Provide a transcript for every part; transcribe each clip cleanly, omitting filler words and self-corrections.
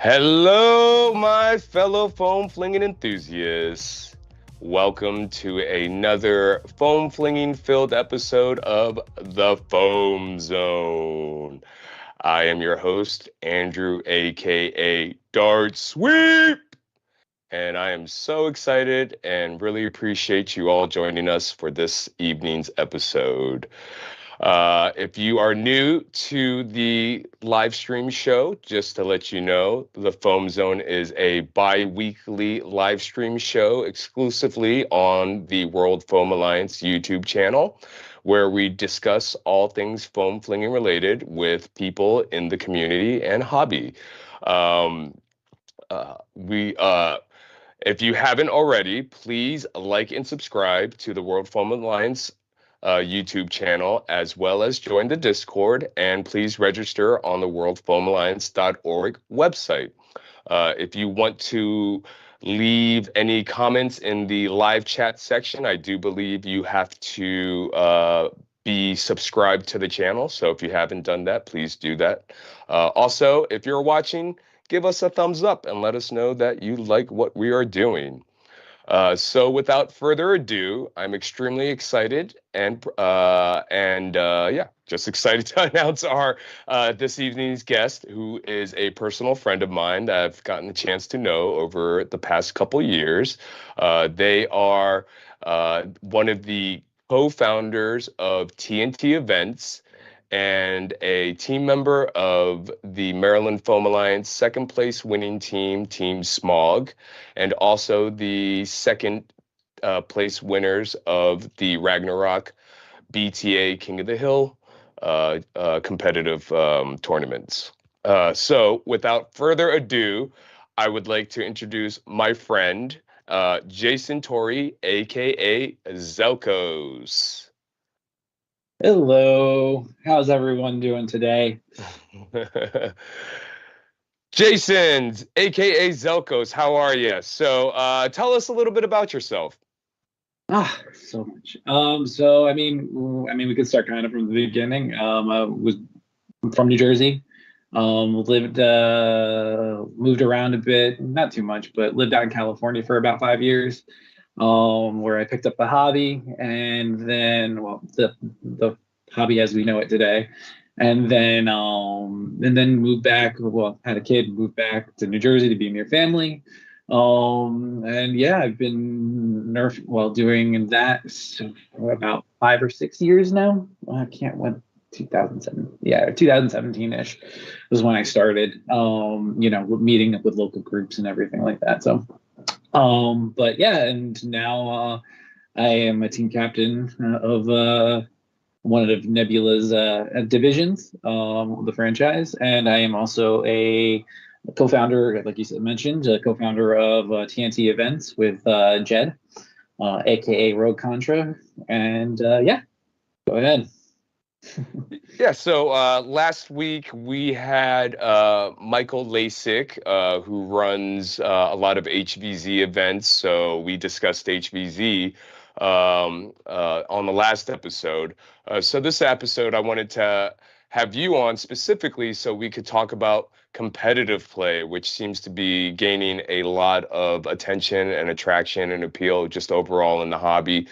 Hello, my fellow foam flinging enthusiasts. Welcome to another foam flinging filled episode of the Foam Zone. I am your host, Andrew, aka Dart Sweep, and I am so excited and really appreciate you all joining us for this evening's episode. If you are new to the live stream show, just to let you know, the Foam Zone is a bi-weekly live stream show exclusively on the World Foam Alliance YouTube channel, where we discuss all things foam flinging related with people in the community and hobby. Um, we If you haven't already, please like and subscribe to the World Foam Alliance YouTube channel, as well as join the Discord, and please register on the worldfoamalliance.org website. If you want to leave any comments in the live chat section, I do believe you have to be subscribed to the channel. So if you haven't done that, please do that. Also, if you're watching, give us a thumbs up and let us know that you like what we are doing. So without further ado, I'm extremely excited and yeah, just excited to announce our this evening's guest, who is a personal friend of mine that I've gotten the chance to know over the past couple years. They are one of the co-founders of TNT Events and a team member of the Maryland Foam Alliance second place winning team, Team Smog, and also the second place winners of the Ragnarok BTA King of the Hill competitive tournaments. So without further ado, I would like to introduce my friend, Jason Torrey, aka Zelkos. Hello, how's everyone doing today? Jason's, aka Zelkos, how are you? So, tell us a little bit about yourself. So much. So we could start kind of from the beginning. I was from New Jersey. Moved around a bit, not too much, but lived out in California for about 5 years. Where I picked up the hobby, and then, well, the hobby as we know it today, and then moved back. Well, had a kid, moved back to New Jersey to be near family. And yeah, I've been doing that for about 5 or 6 years now. I can't when 2007, yeah, 2017-ish was when I started. Meeting up with local groups and everything like that. So but yeah, and now I am a team captain of one of Nebula's divisions of the franchise, and I am also a co-founder, like you mentioned, a co-founder of TNT Events with Jed, aka Rogue Contra, and yeah, go ahead. Yeah, so last week we had Michael Lasik, who runs a lot of HVZ events. So we discussed HVZ on the last episode. So this episode, I wanted to have you on specifically so we could talk about competitive play, which seems to be gaining a lot of attention and attraction and appeal just overall in the hobby.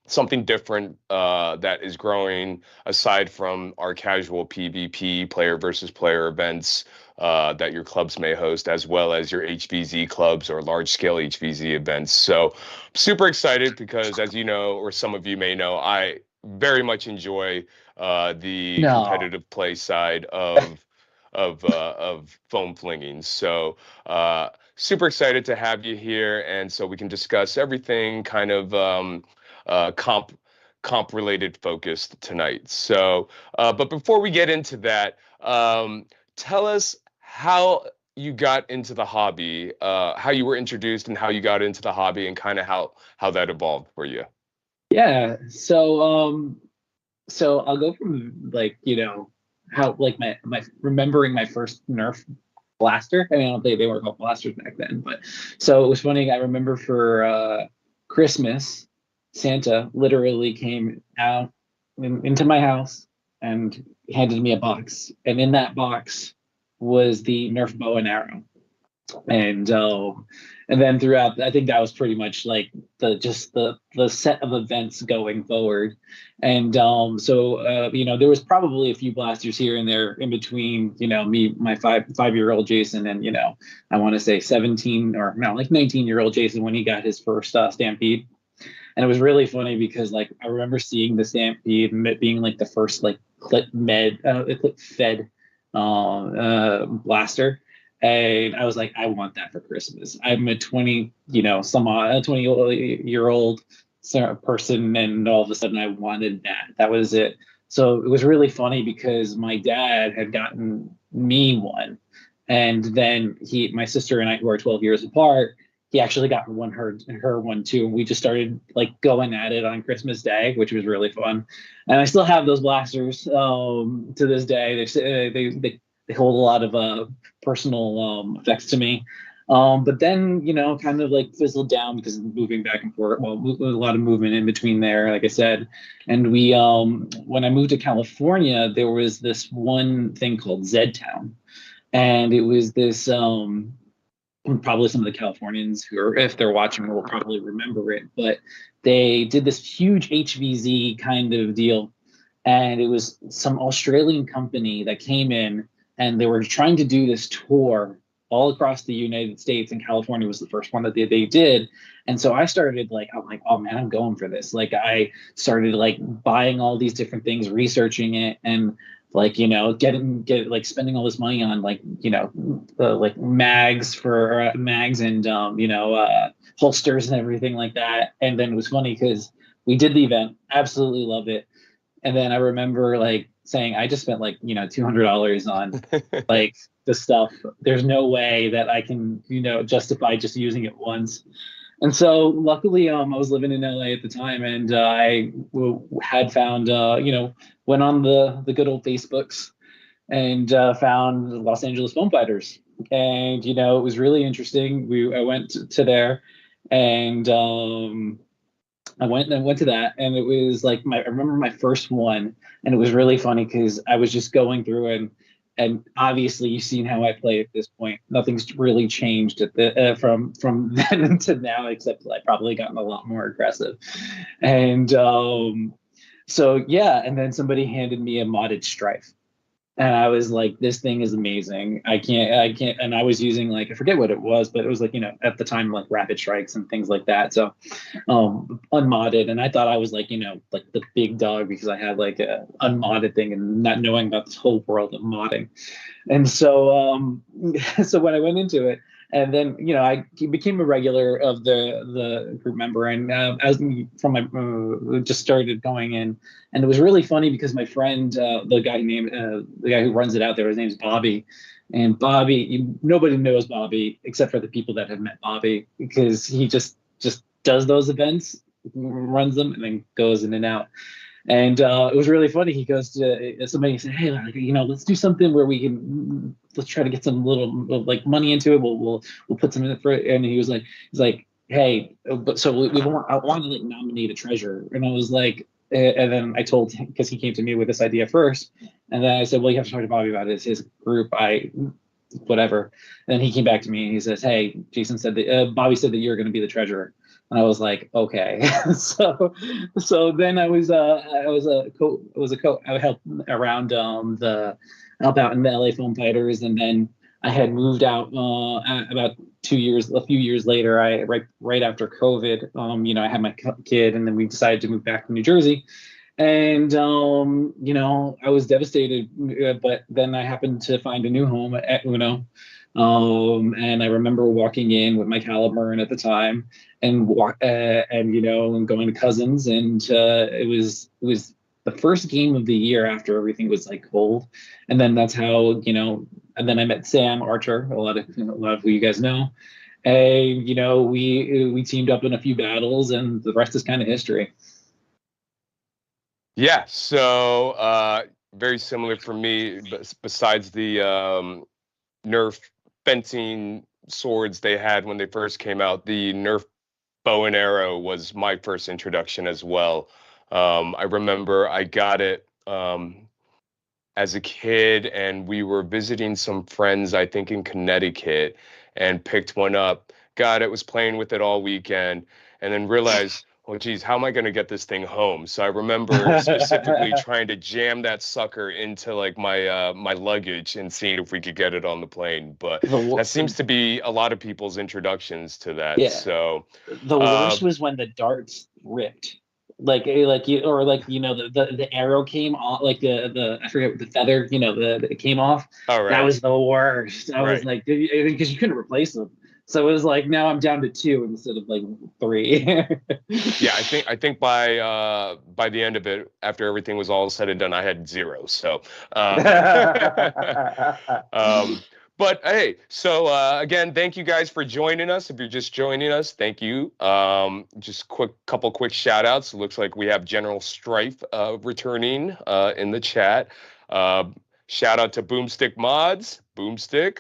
Something different that is growing aside from our casual PvP player versus player events that your clubs may host, as well as your HVZ clubs or large scale HVZ events. So super excited because, as you know, or some of you may know, I very much enjoy the No. competitive play side of foam flinging. So super excited to have you here, and so we can discuss everything kind of uh, comp comp related focused tonight. So, but before we get into that, tell us how you got into the hobby, how you were introduced, and how you got into the hobby, and kind of how that evolved for you. Yeah. So I'll go from how like my remembering my first Nerf blaster. I mean, I don't think they were called blasters back then, but so it was funny. I remember for Christmas, Santa literally came into my house and handed me a box, and in that box was the Nerf bow and arrow. and and then throughout, I think that was pretty much like the set of events going forward. And there was probably a few blasters here and there in between, me, my five-year-old Jason, and I want to say 17, or no, like 19-year-old Jason, when he got his first Stampede. And it was really funny because, like, I remember seeing the Stampede and it being like the first like clip fed blaster. And I was like, I want that for Christmas. I'm a 20, some 20-year old person, and all of a sudden I wanted that. That was it. So it was really funny because my dad had gotten me one, and then my sister and I, who are 12 years apart, he actually got her one too, and we just started like going at it on Christmas Day, which was really fun. And I still have those blasters to this day. They hold a lot of personal effects to me. But then, kind of like fizzled down because of moving back and forth. Well, a lot of movement in between there, like I said. And when I moved to California, there was this one thing called Z Town, and it was this probably some of the Californians who are, if they're watching, will probably remember it. But they did this huge HVZ kind of deal, and it was some Australian company that came in, and they were trying to do this tour all across the United States, and California was the first one that they did. And so I'm like, oh man, I'm going for this. Like, I started like buying all these different things, researching it, and like, like spending all this money on like, like mags and holsters and everything like that. And then it was funny because we did the event, absolutely loved it. And then I remember like saying, I just spent like, $200 on like the stuff. There's no way that I can, justify just using it once. And so luckily, I was living in LA at the time, and had found, went on the good old Facebooks, and found the Los Angeles Foam Fighters. And, it was really interesting. I went to there, and I went to that, and it was like I remember my first one, and it was really funny because I was just going through, and obviously you've seen how I play at this point. Nothing's really changed from then to now, except I probably gotten a lot more aggressive. And so yeah, and then somebody handed me a modded Strife, and I was like, this thing is amazing. I can't. And I was using, like, I forget what it was, but it was like, at the time, like Rapid Strikes and things like that. So, unmodded. And I thought I was like, like the big dog because I had like a unmodded thing and not knowing about this whole world of modding. And so, so when I went into it, and then I became a regular of the group member, and as from my just started going in, and it was really funny because my friend, the guy who runs it out there, his name's Bobby, and Bobby, nobody knows Bobby except for the people that have met Bobby, because he just does those events, runs them, and then goes in and out. And it was really funny. He goes to somebody and said, "Hey, like, let's do something where let's try to get some little like money into it. We'll put some in it for it." And he's like, "Hey, but so I want to like nominate a treasurer." And I was like, and then I told him, because he came to me with this idea first, and then I said, "Well, you have to talk to Bobby about it. It's his group. Whatever." And then he came back to me and he says, "Hey, Jason said that Bobby said that you're going to be the treasurer." And I was like, okay. So then I was I helped around help out in the LA Film Fighters, and then I had moved out about a few years later. Right after COVID, I had my kid, and then we decided to move back to New Jersey. And I was devastated, but then I happened to find a new home at Uno. And I remember walking in with my caliber at the time, and and going to Cousins, and it was the first game of the year after everything was like cold. And then that's how, and then I met Sam Archer, a lot of who you guys know. And we teamed up in a few battles, and the rest is kind of history. Yeah, so very similar for me, but besides the Nerf fencing swords they had when they first came out, the Nerf bow and arrow was my first introduction as well. I remember I got it as a kid, and we were visiting some friends, I think in Connecticut, and picked one up. God, it was playing with it all weekend, and then realized, oh geez, how am I going to get this thing home? So I remember specifically trying to jam that sucker into like my luggage and seeing if we could get it on the plane. But the that wo- seems to be a lot of people's introductions to that. Yeah. So The uh, worst was when the darts ripped. Like you or like the arrow came off, like the I forget what the feather, it came off. all That right, was the worst. I was right. like, because you couldn't replace them. So it was like now I'm down to two instead of like three. Yeah, I think by the end of it, after everything was all said and done, I had zero. So, um, but hey, so again, thank you guys for joining us. If you're just joining us, thank you. Just quick shout outs. It looks like we have General Strife returning in the chat. Uh, Shout out to Boomstick Mods, Boomstick.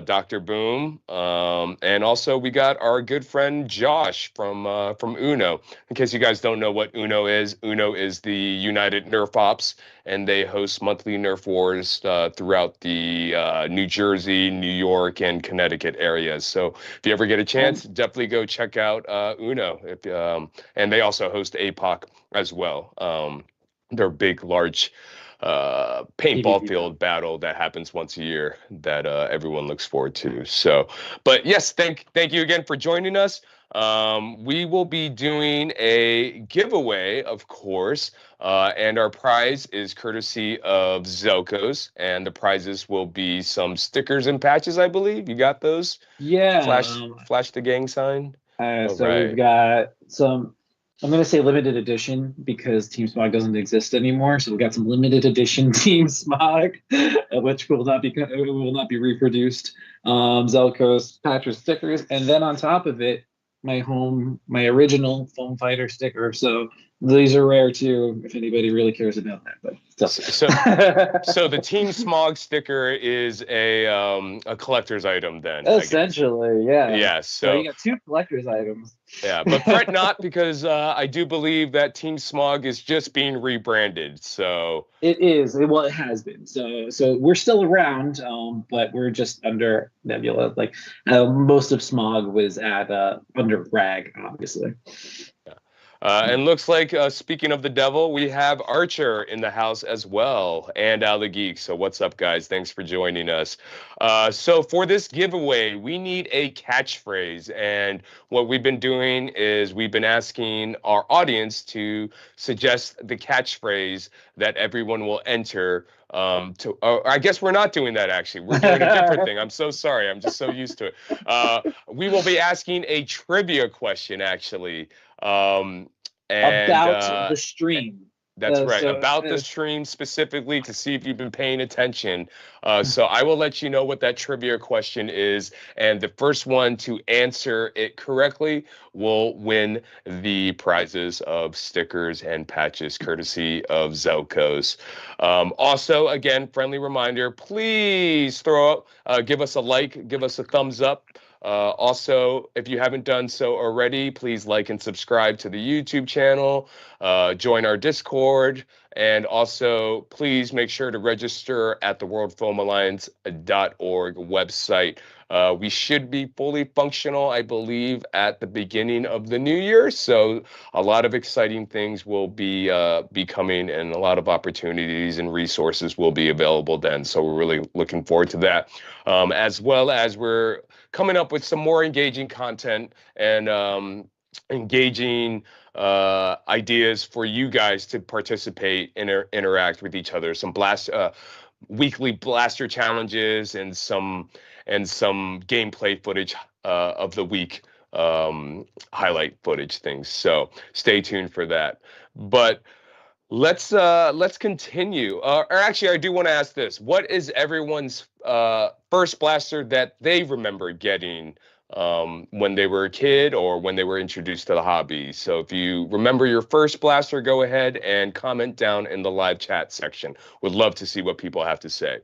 Dr. Boom, and also we got our good friend Josh from Uno. In case you guys don't know what Uno is the United Nerf Ops, and they host monthly Nerf Wars throughout the New Jersey, New York, and Connecticut areas. So if you ever get a chance, definitely go check out Uno. And they also host APOC as well. They're big, large paintball PvP field battle that happens once a year that everyone looks forward to. So, but yes, thank you again for joining us. We will be doing a giveaway, of course, and our prize is courtesy of Zelkos, and the prizes will be some stickers and patches, I believe. You got those? Yeah. Flash the gang sign. All So we've right. got some, I'm going to say limited edition because Team Smog doesn't exist anymore. So we've got some limited edition Team Smog, which will not be reproduced. Zelkos Patcher stickers, and then on top of it, my original Foam Fighter sticker. So these are rare too, if anybody really cares about that. But So, so the Team Smog sticker is a collector's item then, I guess. essentially, yeah. Yeah, So you got two collector's items. yeah, but fret not because I do believe that Team Smog is just being rebranded. So It is. Well, it has been. So we're still around, but we're just under Nebula. Like most of Smog was at under Rag, obviously. and looks like speaking of the devil, we have Archer in the house as well, and Ali Geek. So what's up, guys? Thanks for joining us. So for this giveaway, we need a catchphrase, and what we've been doing is we've been asking our audience to suggest the catchphrase that everyone will enter. I guess we're not doing that actually. We're doing a different thing. I'm so sorry. I'm just so used to it. We will be asking a trivia question actually. And About the stream. That's right. So About the stream specifically to see if you've been paying attention. So I will let you know what that trivia question is, and the first one to answer it correctly will win the prizes of stickers and patches courtesy of Zelkos. Also, again, friendly reminder, please give us a like, give us a thumbs up. Also, if you haven't done so already, please like and subscribe to the YouTube channel, join our Discord, and also please make sure to register at the worldfoamalliance.org website. We should be fully functional, I believe, at the beginning of the new year. So a lot of exciting things will be coming, and a lot of opportunities and resources will be available then. So we're really looking forward to that, as well as we're coming up with some more engaging content and engaging ideas for you guys to participate and interact with each other. Some weekly blaster challenges and some gameplay footage of the week, highlight footage things. So stay tuned for that. But let's continue. Or actually, I do want to ask this: what is everyone's first blaster that they remember getting when they were a kid or when they were introduced to the hobby? So if you remember your first blaster, go ahead and comment down in the live chat section. Would love to see what people have to say.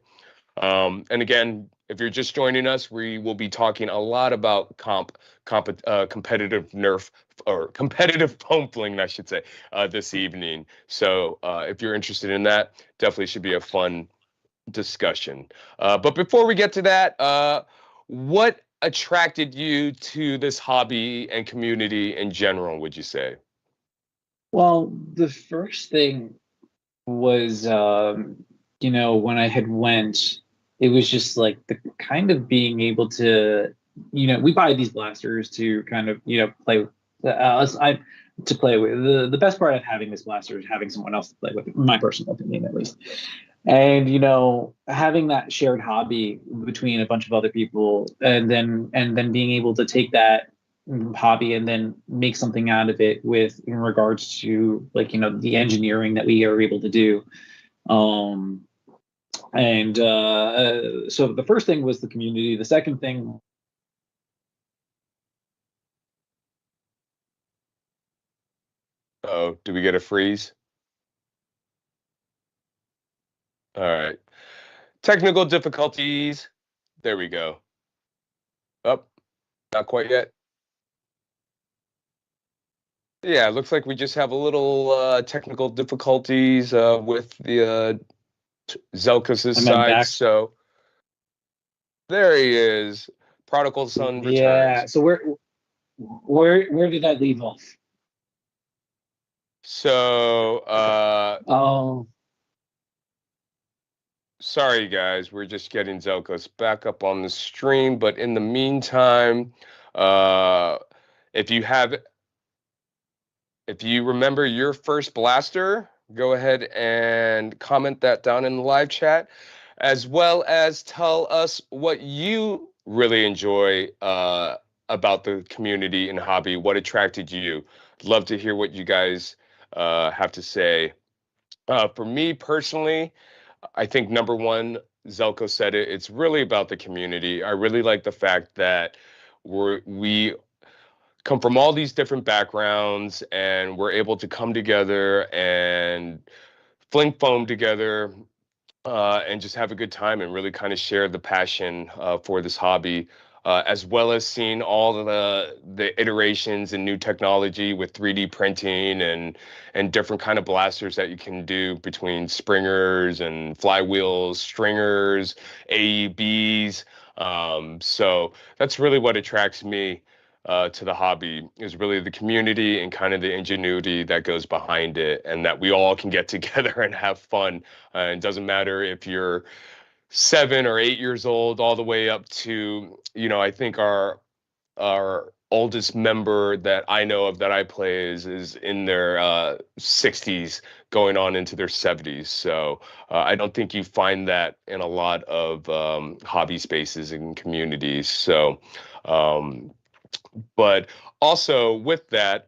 And again, if you're just joining us, we will be talking a lot about competitive Nerf or competitive foam fling, I should say, this evening. So if you're interested in that, definitely should be a fun discussion. But before we get to that, what attracted you to this hobby and community in general, would you say? Well, the first thing was, when I had went, it was just like the kind of being able to, we buy these blasters to kind of, play with. I to play with. The best part of having this blaster is having someone else to play with, in my personal opinion, at least. And having that shared hobby between a bunch of other people, and then being able to take that hobby and then make something out of it with in regards to, like, the engineering that we are able to do. um and So the first thing was the community. The second thing. Oh, do we get a freeze? All right. Technical difficulties. There we go. Up, not quite yet. Yeah, it looks like we just have a little technical difficulties with the Zelkos' Am I side. back? So there he is. Prodigal son Yeah, returns. so where did I leave off? So Oh. sorry guys, we're just getting Zelkos back up on the stream. But in the meantime, uh, if you have if you remember your first blaster, go ahead and comment that down in the live chat, as well as tell us what you really enjoy about the community and hobby, what attracted you. Love to hear what you guys have to say. For me personally, I think number one, Zelko said it, it's really about the community. I really like the fact that we come from all these different backgrounds and we're able to come together and fling foam together and just have a good time and really kind of share the passion for this hobby, as well as seeing all of the iterations and new technology with 3D printing and different kind of blasters that you can do between springers and flywheels, stringers, AEBs. So that's really what attracts me to the hobby, is really the community and kind of the ingenuity that goes behind it, and that we all can get together and have fun. It doesn't matter if you're 7 or 8 years old, all the way up to, I think our oldest member that I know of that I play is in their 60s, going on into their 70s. So I don't think you find that in a lot of hobby spaces and communities. So, but also with that,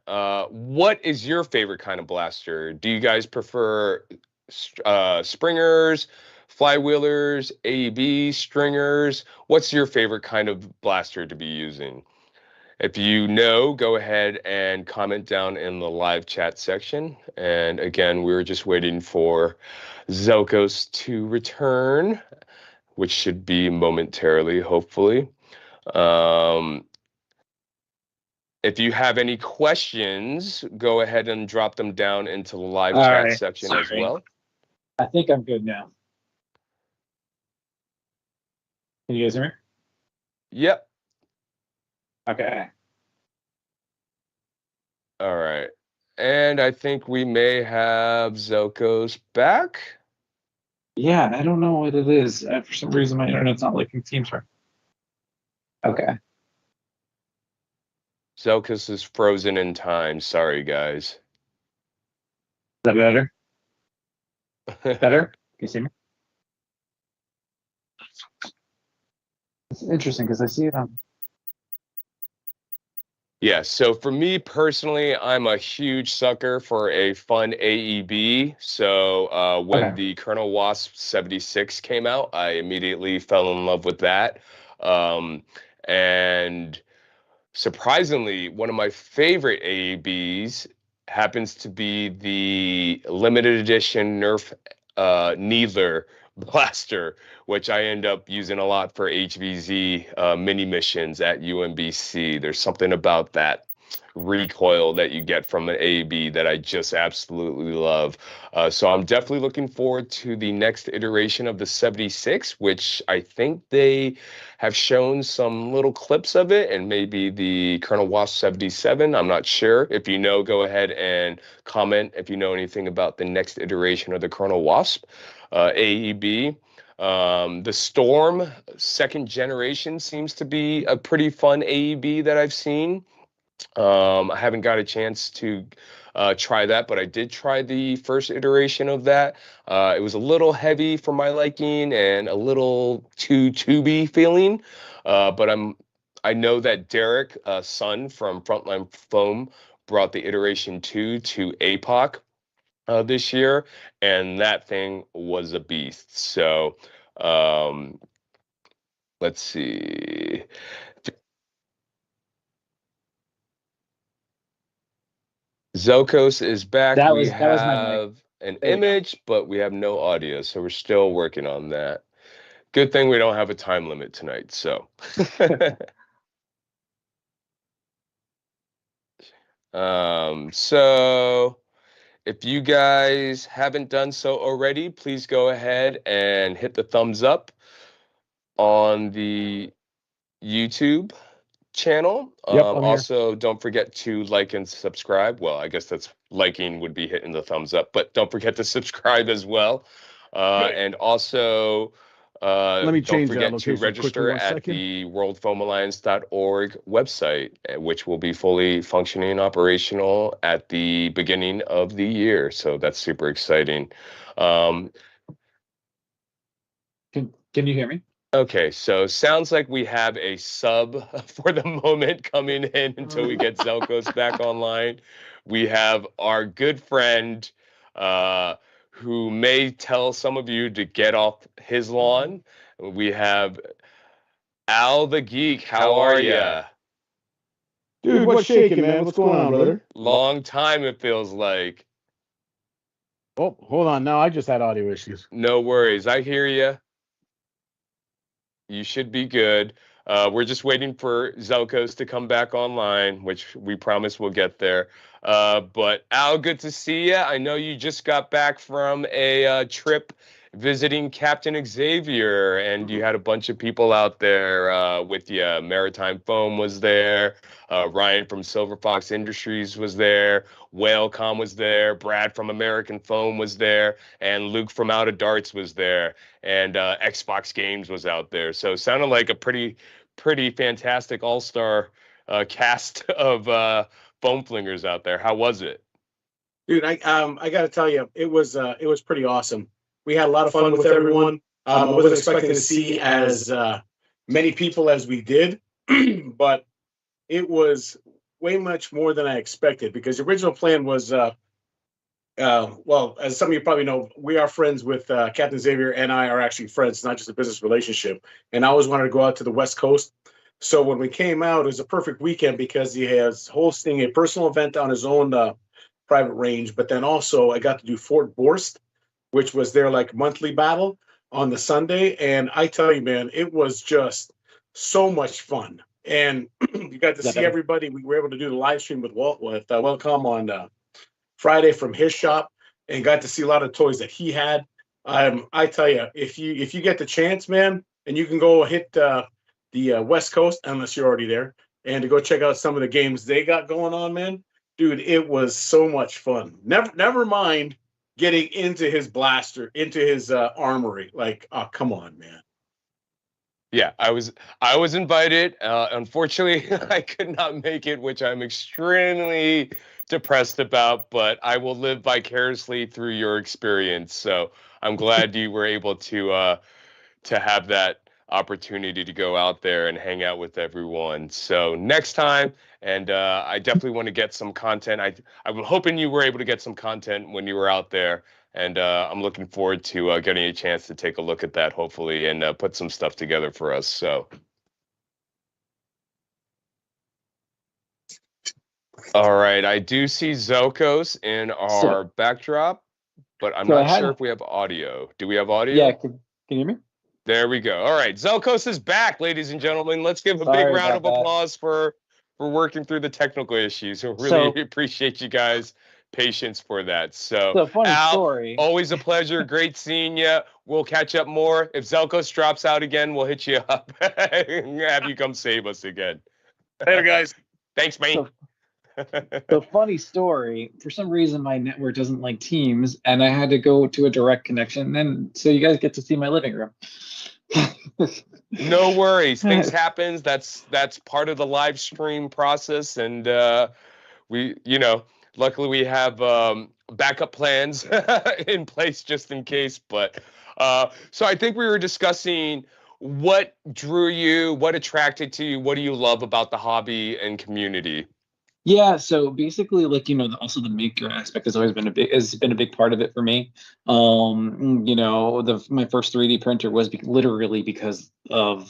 what is your favorite kind of blaster? Do you guys prefer springers, flywheelers, AEB stringers? What's your favorite kind of blaster to be using? If you know, go ahead and comment down in the live chat section. And again, we're just waiting for Zelkos to return, which should be momentarily, hopefully. Um, if you have any questions, go ahead and drop them down into the live All chat right, section as sorry. well. I think I'm good now. Can you guys hear me? Yep. Okay. All right. And I think we may have Zelkos back. Yeah, I don't know what it is. For some reason, my internet's not liking Teams right. Okay. Zelkos is frozen in time. Sorry, guys. Is that better? Better? Can you see me? It's interesting because I see it on. Yeah, so for me personally, I'm a huge sucker for a fun AEB. So when Okay. the Colonel Wasp 76 came out, I immediately fell in love with that. And surprisingly, one of my favorite AEBs happens to be the limited edition Nerf Needler blaster, which I end up using a lot for HVZ mini missions at UMBC. There's something about that recoil that you get from an AEB that I just absolutely love. So I'm definitely looking forward to the next iteration of the 76, which I think they have shown some little clips of it, and maybe the Colonel Wasp 77. I'm not sure. If you know, go ahead and comment if you know anything about the next iteration of the Colonel Wasp AEB. The Storm second generation seems to be a pretty fun AEB that I've seen. I haven't got a chance to try that, but I did try the first iteration of that. It was a little heavy for my liking and a little too tubey feeling. But I know that Derek, son from Frontline Foam, brought the iteration 2 to APOC this year, and that thing was a beast. So um, let's see. Zelkos is back. That We was my mic. have an There we go. image, but we have no audio, so we're still working on that. Good thing we don't have a time limit tonight, so. So if you guys haven't done so already, please go ahead and hit the thumbs up on the YouTube channel. Yep, I'm here. Also, don't forget to like and subscribe. Well, I guess that's liking would be hitting the thumbs up, but don't forget to subscribe as well. And also, Let me don't change that forget to location quickly, register 1 at second. the worldfoamalliance.org website, which will be fully functioning and operational at the beginning of the year. So that's super exciting. Can you hear me? Okay, so sounds like we have a sub for the moment coming in until we get Zelkos back online. We have our good friend who may tell some of you to get off his lawn. We have Al the Geek. How are ya? Dude, what's shaking, man? What's going on, brother? Long time, it feels like. Oh, hold on. Now I just had audio issues. No worries. I hear you. You should be good. We're just waiting for Zelkos to come back online, which we promise we'll get there. But Al, good to see you. I know you just got back from a trip visiting Captain Xavier, and you had a bunch of people out there with you. Maritime Foam was there. Ryan from Silver Fox Industries was there. Whalecom was there. Brad from American Foam was there. And Luke from Out of Darts was there. And Xbox Games was out there. So it sounded like a pretty fantastic all-star cast of foam flingers out there. How was it? Dude, I got to tell you, it was pretty awesome. We had a lot of fun with everyone. I wasn't expecting to see as many people as we did, but it was way much more than I expected, because the original plan was, well, as some of you probably know, we are friends with Captain Xavier, and I are actually friends. It's not just a business relationship. And I always wanted to go out to the West Coast. So when we came out, it was a perfect weekend, because he has hosting a personal event on his own private range. But then also I got to do Fort Borst, which was their like monthly battle on the Sunday. And I tell you, man, it was just so much fun. And you got to see everybody. We were able to do the live stream with Wellcome on Friday from his shop, and got to see a lot of toys that he had. I tell you, if you get the chance, man, and you can go hit the West Coast, unless you're already there, and to go check out some of the games they got going on, man, dude, it was so much fun. Never mind getting into his blaster, into his armory. Like, oh, come on, man. Yeah, I was invited. Unfortunately, I could not make it, which I'm extremely depressed about, but I will live vicariously through your experience. So I'm glad you were able to have that opportunity to go out there and hang out with everyone. So next time, and I definitely want to get some content. I'm hoping you were able to get some content when you were out there, and I'm looking forward to getting a chance to take a look at that, hopefully, and put some stuff together for us. So. All right, I do see Zelkos in our backdrop, but I'm not sure if we have audio. Do we have audio? Yeah, can you hear me? There we go. All right, Zelkos is back, ladies and gentlemen. Let's give a big round of applause for for working through the technical issues. I really So- appreciate you guys' patience for that. So, So funny Al, story. always a pleasure. Great seeing you. We'll catch up more. If Zelkos drops out again, we'll hit you up and have you come save us again. Later, guys. Thanks, man. So funny story. For some reason, my network doesn't like Teams, and I had to go to a direct connection. And so you guys get to see my living room. No worries. Things happens. That's part of the live stream process, and we, luckily we have backup plans in place just in case. But so I think we were discussing what drew you, what attracted to you, what do you love about the hobby and community? Yeah, so basically, like, also the maker aspect has always been a big part of it for me. My first 3D printer was literally because of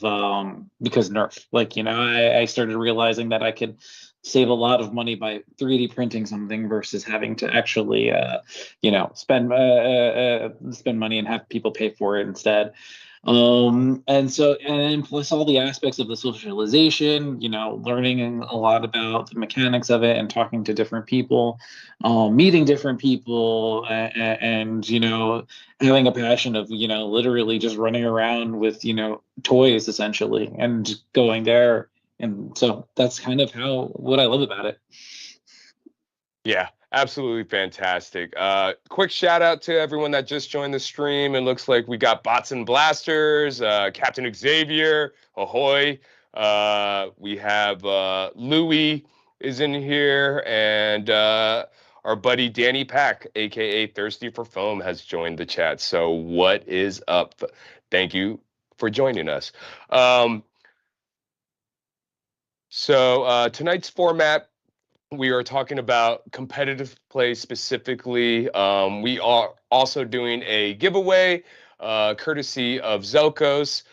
because Nerf. Like, I started realizing that I could save a lot of money by 3D printing something versus having to actually spend money and have people pay for it instead. And plus all the aspects of the socialization, learning a lot about the mechanics of it and talking to different people, meeting different people, and having a passion of literally just running around with toys essentially and just going there. And so that's kind of what I love about it. Yeah, absolutely fantastic. Quick shout out to everyone that just joined the stream. It looks like we got Bots and Blasters, Captain Xavier, ahoy. We have Louie is in here, and our buddy Danny Pack, aka Thirsty for Foam, has joined the chat. So what is up? Thank you for joining us. Tonight's format, we are talking about competitive play specifically. We are also doing a giveaway courtesy of Zelkos.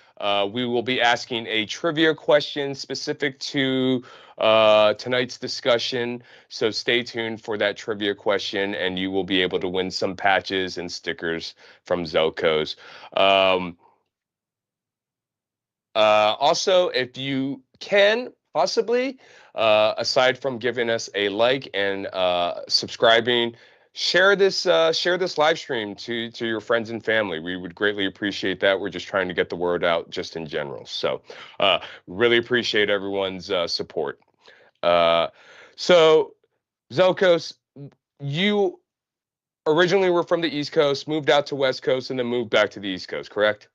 We will be asking a trivia question specific to tonight's discussion. So stay tuned for that trivia question, and you will be able to win some patches and stickers from Zelkos. Also, if you can possibly, aside from giving us a like and subscribing, share this live stream to your friends and family. We would greatly appreciate that. We're just trying to get the word out just in general. So really appreciate everyone's support. So Zelkos, you originally were from the East Coast, moved out to West Coast, and then moved back to the East Coast, correct?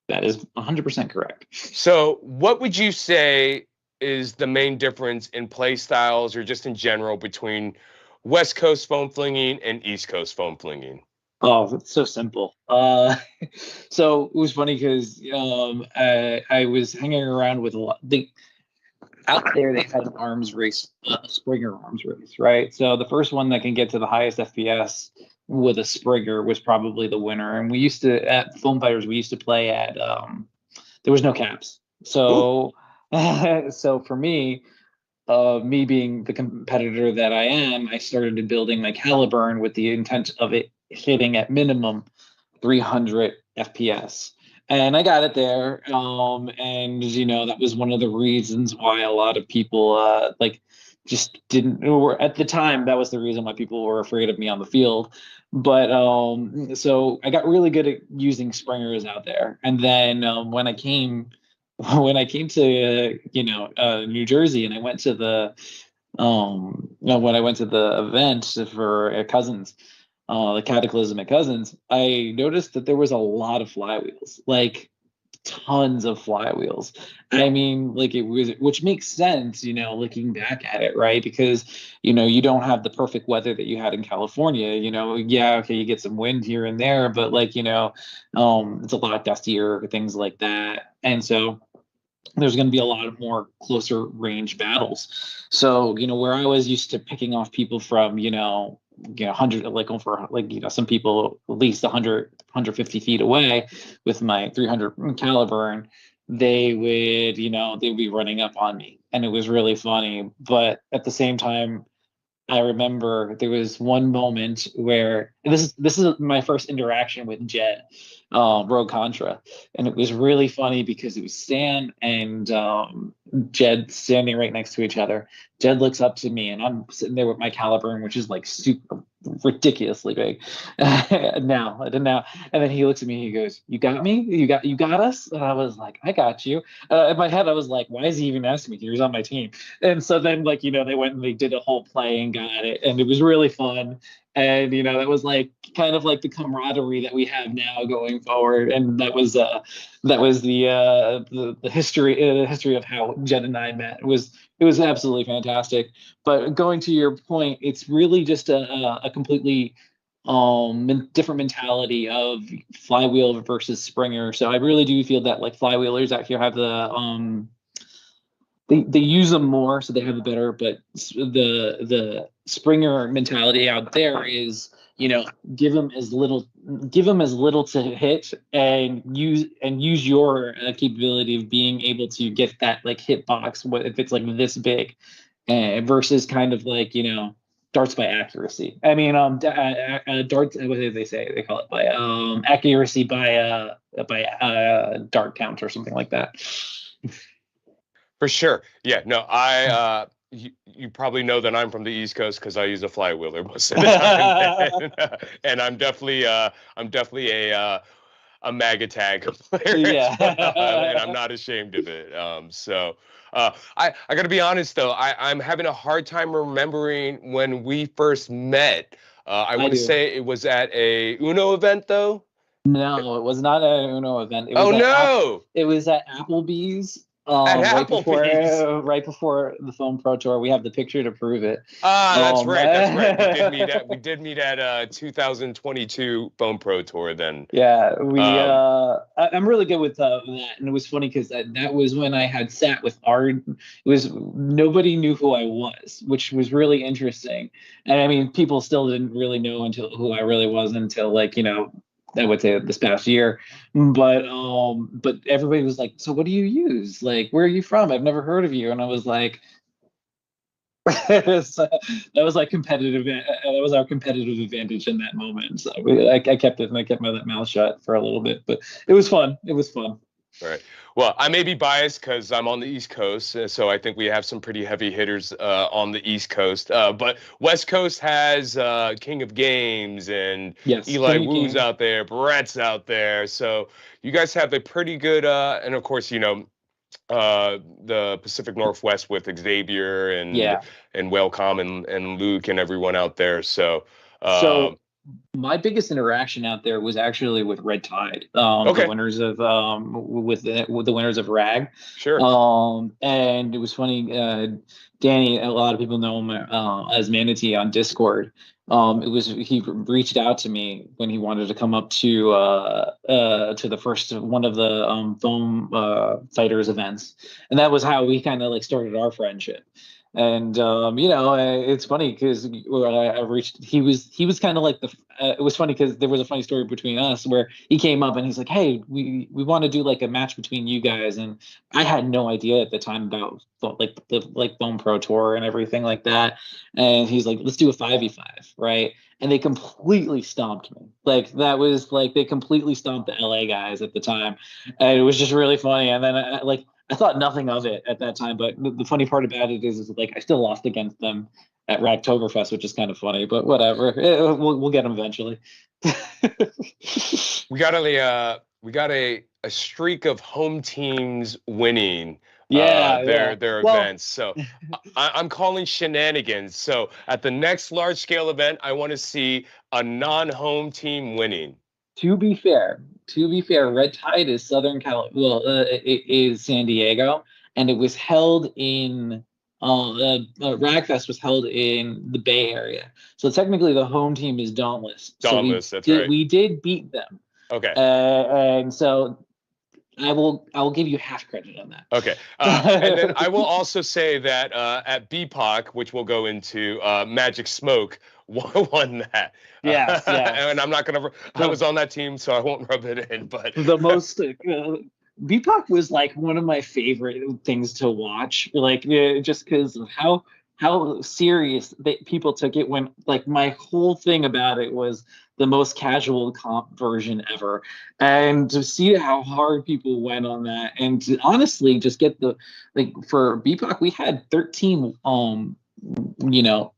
That is 100% correct. So what would you say is the main difference in play styles or just in general between West Coast foam flinging and East Coast foam flinging? Oh, it's so simple. So it was funny because I was hanging around with a lot. Out there, they had an arms race, Springer arms race, right? So the first one that can get to the highest FPS with a Springer was probably the winner. And we used to, at Foam Fighters, we used to play at, there was no caps. So, so for me, me being the competitor that I am, I started building my Caliburn with the intent of it hitting at minimum 300 FPS. And I got it there. And that was one of the reasons why a lot of people just didn't, or at the time, that was the reason why people were afraid of me on the field. But so I got really good at using Springers out there. And then when I came to New Jersey, and I went to the when I went to the event for Cousins, the Cataclysm at Cousins, I noticed that there was a lot of flywheels, like tons of flywheels. I mean, like, it was, which makes sense, looking back at it, right? Because you don't have the perfect weather that you had in California. Yeah, okay, you get some wind here and there, but it's a lot dustier, things like that, and so there's going to be a lot of more closer range battles. So, where I was used to picking off people from, 100, like over, some people at least 100, 150 feet away with my 300 caliber, and they would, they'd be running up on me, and it was really funny. But at the same time, I remember there was one moment where this is my first interaction with Jed, Rogue Contra, and it was really funny because it was Stan and Jed standing right next to each other. Jed looks up to me, and I'm sitting there with my caliburn, which is like super ridiculously big now, and then he looks at me, he goes, "You got me? You got us?" And I was like, "I got you." In my head, I was like, "Why is he even asking me? He was on my team." And so then, like, they went and they did a whole play and got it, and it was really fun. And that was like kind of like the camaraderie that we have now going forward, and that was the history of how Jed and I met. It was absolutely fantastic. But going to your point, it's really just a completely different mentality of flywheel versus Springer. So I really do feel that like flywheelers out here have the they use them more, so they have it better. But the Springer mentality out there is, give them as little to hit, and use your capability of being able to get that like hit box. What if it's like this big, versus kind of like darts by accuracy. I mean, darts. What do they say? They call it by accuracy by dart count or something like that. For sure. Yeah. No, you probably know that I'm from the East Coast because I use a flywheeler most of the time, and I'm definitely a mag attack player, Yeah. and I'm not ashamed of it. I got to be honest though, I'm having a hard time remembering when we first met. I want to say it was at a Uno event though. No, it was not at an Uno event. It Oh was no! It was at Applebee's. At Right Applebee's. right before the Foam Pro Tour. We have the picture to prove it. That's right. That's right. We did meet at 2022 Foam Pro Tour then. Yeah, I'm really good with that, and it was funny because that was when I had sat with Ard. It was nobody knew who I was, which was really interesting. And I mean, people still didn't really know until who I really was until like I would say this past year, but everybody was like, "So what do you use? Like, where are you from? I've never heard of you." And I was like, that was like competitive. That was our competitive advantage in that moment. So I kept it, and I kept my mouth shut for a little bit, but it was fun. It was fun. Right. Well, I may be biased because I'm on the East Coast, so I think we have some pretty heavy hitters on the East Coast. But West Coast has King of Games and Eli Wu's out there, Brett's out there. So you guys have a pretty good, and of course, the Pacific Northwest with Xavier and Wellcom and Luke and everyone out there. So my biggest interaction out there was actually with Red Tide, the winners of with the winners of RAG. Sure. And it was funny. Danny, a lot of people know him as Manatee on Discord. He reached out to me when he wanted to come up to the first one of the Foam Fighters events, and that was how we kind of like started our friendship. And it's funny because I reached, he was kind of like it was funny because there was a funny story between us where he came up and he's like, "Hey, we want to do like a match between you guys," and I had no idea at the time about like the Foam Pro Tour and everything like that. And he's like, "Let's do a 5v5, right?" And they completely stomped me. Like that was like they completely stomped the LA guys at the time, and it was just really funny. And then I thought nothing of it at that time, but the funny part about it is like I still lost against them at Ragtoberfest, which is kind of funny, but whatever. We'll get them eventually. We got a streak of home teams winning their events. So I'm calling shenanigans. So at the next large scale event, I want to see a non-home team winning. To be fair, Red Tide is Southern California. Well, it is San Diego, and it was held in Ragfest was held in the Bay Area. So technically, the home team is Dauntless. Dauntless, that's right. We did beat them. Okay. And so I will give you half credit on that. Okay. And then I will also say that at BPOC, which we'll go into, Magic Smoke won that. Yeah. And I'm not gonna. I was on that team, so I won't rub it in. But the most BPOC was like one of my favorite things to watch, like just because of how how serious people took it, when like my whole thing about it was the most casual comp version ever. And to see how hard people went on that, and to honestly just get the, like, for BPOC we had 13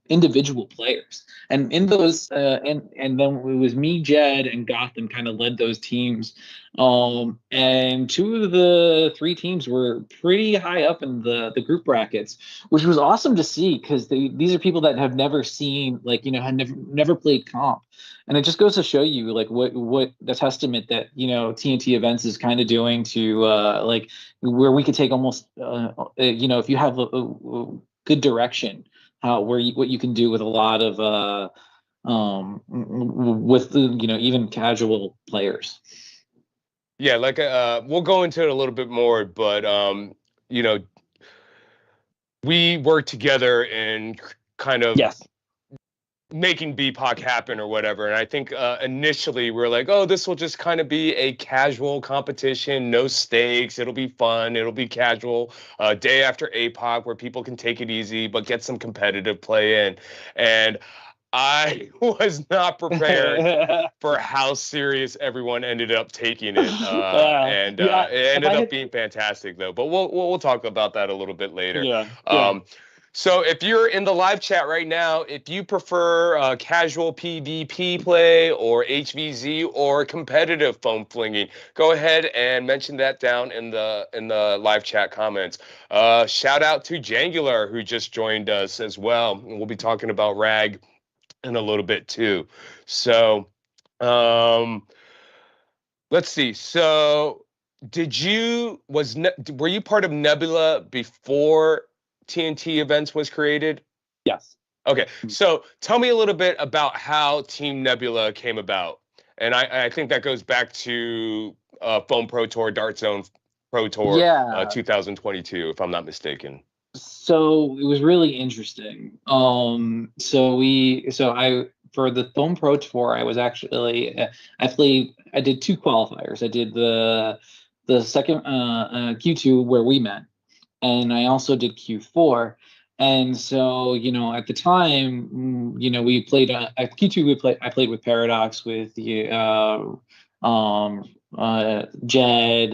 individual players, and in those and then it was me, Jed, and Gotham kind of led those teams, and two of the three teams were pretty high up in the group brackets, which was awesome to see, because these are people that have never seen, like, had never played comp. And it just goes to show you, like, what the testament that TNT Events is kind of doing to, like, where we could take almost if you have a good direction, what you can do with a lot of with even casual players. Yeah, like we'll go into it a little bit more, but you know, we work together in kind of Yes. making BPOC happen or whatever. And I think initially we're like, oh, this will just kind of be a casual competition, no stakes. It'll be fun. It'll be casual, day after APOC, where people can take it easy, but get some competitive play in. And I was not prepared for how serious everyone ended up taking it, and it ended up being fantastic, though. But we'll talk about that a little bit later. Yeah. So if you're in the live chat right now, if you prefer casual PvP play or HVZ or competitive foam flinging, go ahead and mention that down in the live chat comments. Shout out to Jangular, who just joined us as well. We'll be talking about RAG in a little bit too. So let's see. So were you part of Nebula before TNT Events was created? Yes. Okay. So tell me a little bit about how Team Nebula came about. And I think that goes back to Foam Pro Tour, Dart Zone Pro Tour 2022, if I'm not mistaken. So it was really interesting. For the Foam Pro Tour, I was actually I did two qualifiers. I did the second Q2 where we met, and I also did Q4. And so, at the time, we played at Q2. I played with Paradox, with the Jed,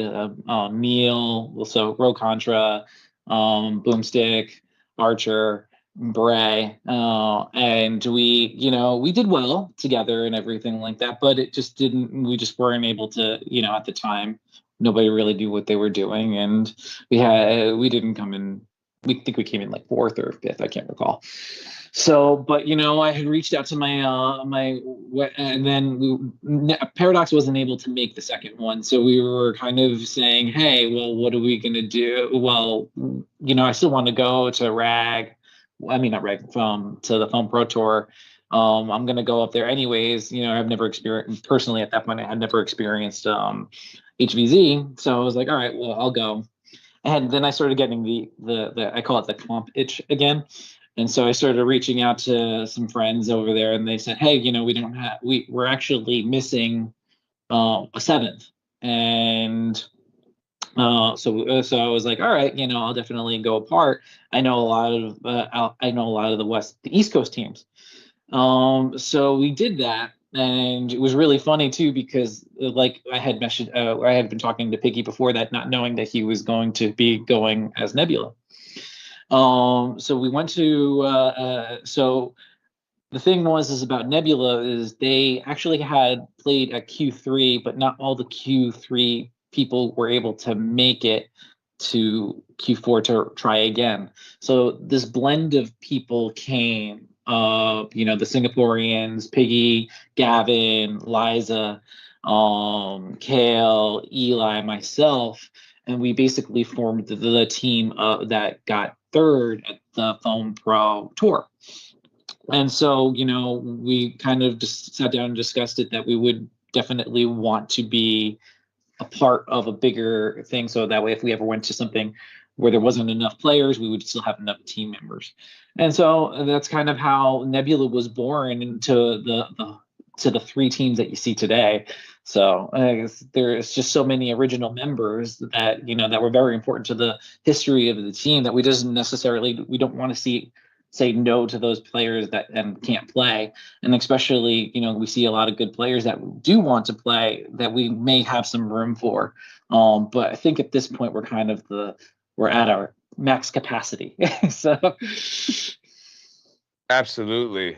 Neil, so Row Contra, Boomstick, Archer, Bray, and we did well together and everything like that. But it just didn't. We just weren't able to. At the time, nobody really knew what they were doing, and we didn't come in. We think we came in like fourth or fifth. I can't recall. So, but I had reached out to and then Paradox wasn't able to make the second one, so we were kind of saying, hey, well, what are we gonna do? Well, I still want to go to RAG. I mean, not RAG, to the Foam Pro Tour. I'm gonna go up there anyways. I've never experienced personally at that point. I had never experienced HVZ, so I was like, all right, well, I'll go. And then I started getting the I call it the comp itch again. And so I started reaching out to some friends over there, and they said, hey, we're actually missing a seventh. And so I was like, all right, I'll definitely go apart. I know a lot of the East Coast teams. So we did that, and it was really funny too, because like I had been talking to Piggy before that, not knowing that he was going to be going as Nebula. So we went to so the thing is about Nebula is they actually had played at Q3, but not all the Q3 people were able to make it to Q4 to try again. So this blend of people came, the Singaporeans, Piggy, Gavin, Liza, Kale, Eli, myself, and we basically formed the team that got third at the Foam Pro Tour. And so, we kind of just sat down and discussed it, that we would definitely want to be a part of a bigger thing. So that way, if we ever went to something where there wasn't enough players, we would still have enough team members. And so that's kind of how Nebula was born into the three teams that you see today. So there's just so many original members that that were very important to the history of the team, that we don't want to see say no to those players that and can't play. And especially, we see a lot of good players that do want to play that we may have some room for. But I think at this point we're at our max capacity. So Absolutely.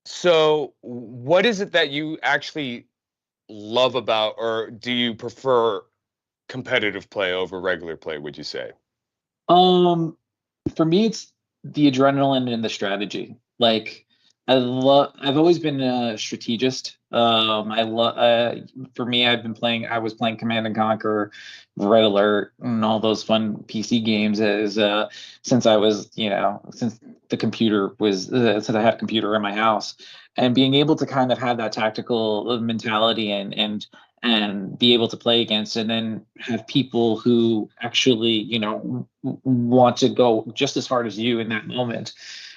So what is it that you actually love about, or do you prefer competitive play over regular play, would you say? for me, it's the adrenaline and the strategy. Like I've always been a strategist. For me, I was playing Command and Conquer, Red Alert, and all those fun PC games since I was, since the computer was, since I had a computer in my house, and being able to kind of have that tactical mentality and be able to play against, and then have people who actually, want to go just as hard as you in that moment,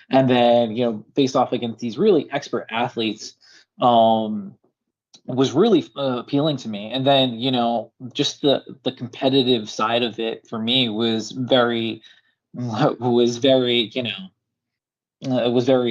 and then face off against these really expert athletes, was really appealing to me. And then just the competitive side of it for me was very it was very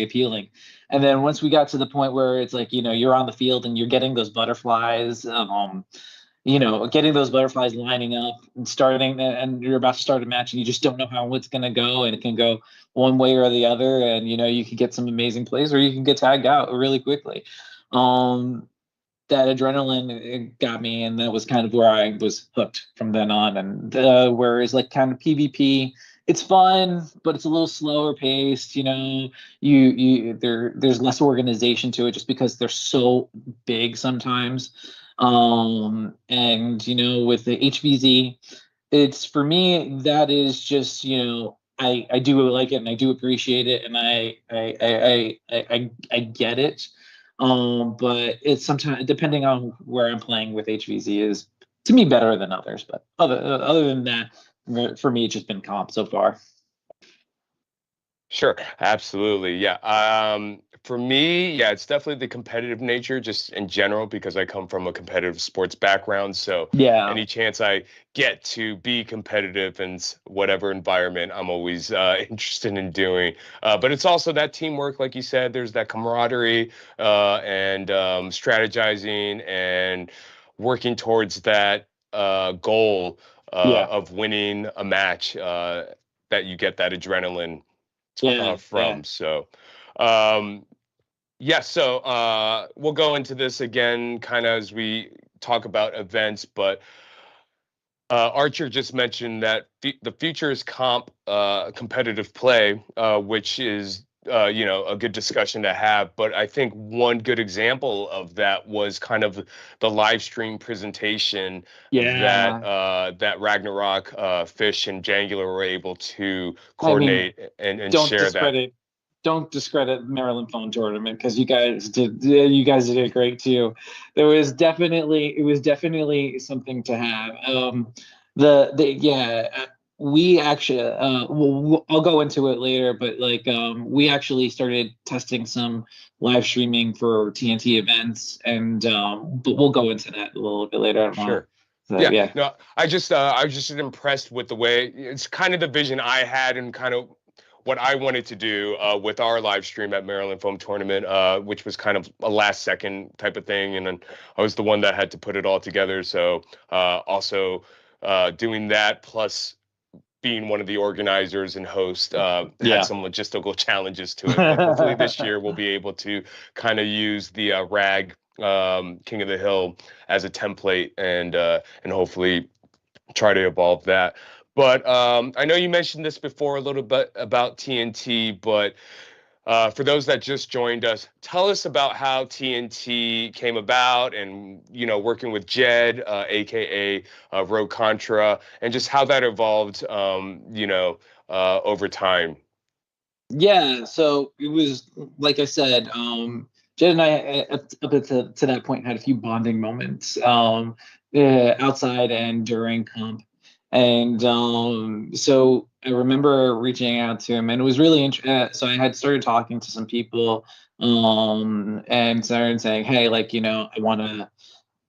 appealing. And then once we got to the point where it's like, you're on the field and you're getting those butterflies, getting those butterflies lining up and starting, and you're about to start a match and you just don't know how it's going to go, and it can go one way or the other, and you can get some amazing plays or you can get tagged out really quickly. That adrenaline, it got me, and that was kind of where I was hooked from then on. And whereas like kind of PvP, it's fun, but it's a little slower paced. There's less organization to it just because they're so big sometimes. And with the HVZ, it's, for me, that is just, I do like it and I do appreciate it, and I get it. But it's sometimes, depending on where I'm playing with HVZ, is to me better than others. But other than that, for me, it's just been comp so far. Sure, absolutely. Yeah. For me, yeah, it's definitely the competitive nature just in general because I come from a competitive sports background. So Yeah. any chance I get to be competitive in whatever environment, I'm always interested in doing. But it's also that teamwork, like you said, there's that camaraderie and strategizing and working towards that goal Yeah. of winning a match that you get that adrenaline Yeah. from. So, yeah, so we'll go into this again kind of as we talk about events, but Archer just mentioned that the future is competitive play, which is a good discussion to have. But I think one good example of that was kind of the live stream presentation that Ragnarok, Fish, and Jangular were able to coordinate and share that. Don't discredit Maryland Phone Tournament, because you guys did it great too. It was definitely something to have. We actually I'll go into it later, but like we actually started testing some live streaming for TNT events, and but we'll go into that a little bit later. Sure. So, Yeah. No, I was just impressed with the way it's kind of the vision I had and kind of what I wanted to do with our live stream at Maryland Foam Tournament, which was kind of a last second type of thing. And then I was the one that had to put it all together. So also doing that plus being one of the organizers and host had some logistical challenges to it. But hopefully this year we'll be able to kind of use the RAG King of the Hill as a template and hopefully try to evolve that. But I know you mentioned this before a little bit about TNT, but for those that just joined us, tell us about how TNT came about and, working with Jed, aka Rogue Contra, and just how that evolved, over time. Yeah, so it was, like I said, Jed and I up to that point had a few bonding moments outside and during comp. And so I remember reaching out to him, and it was really interesting. So I had started talking to some people, and started saying, "Hey, like, I want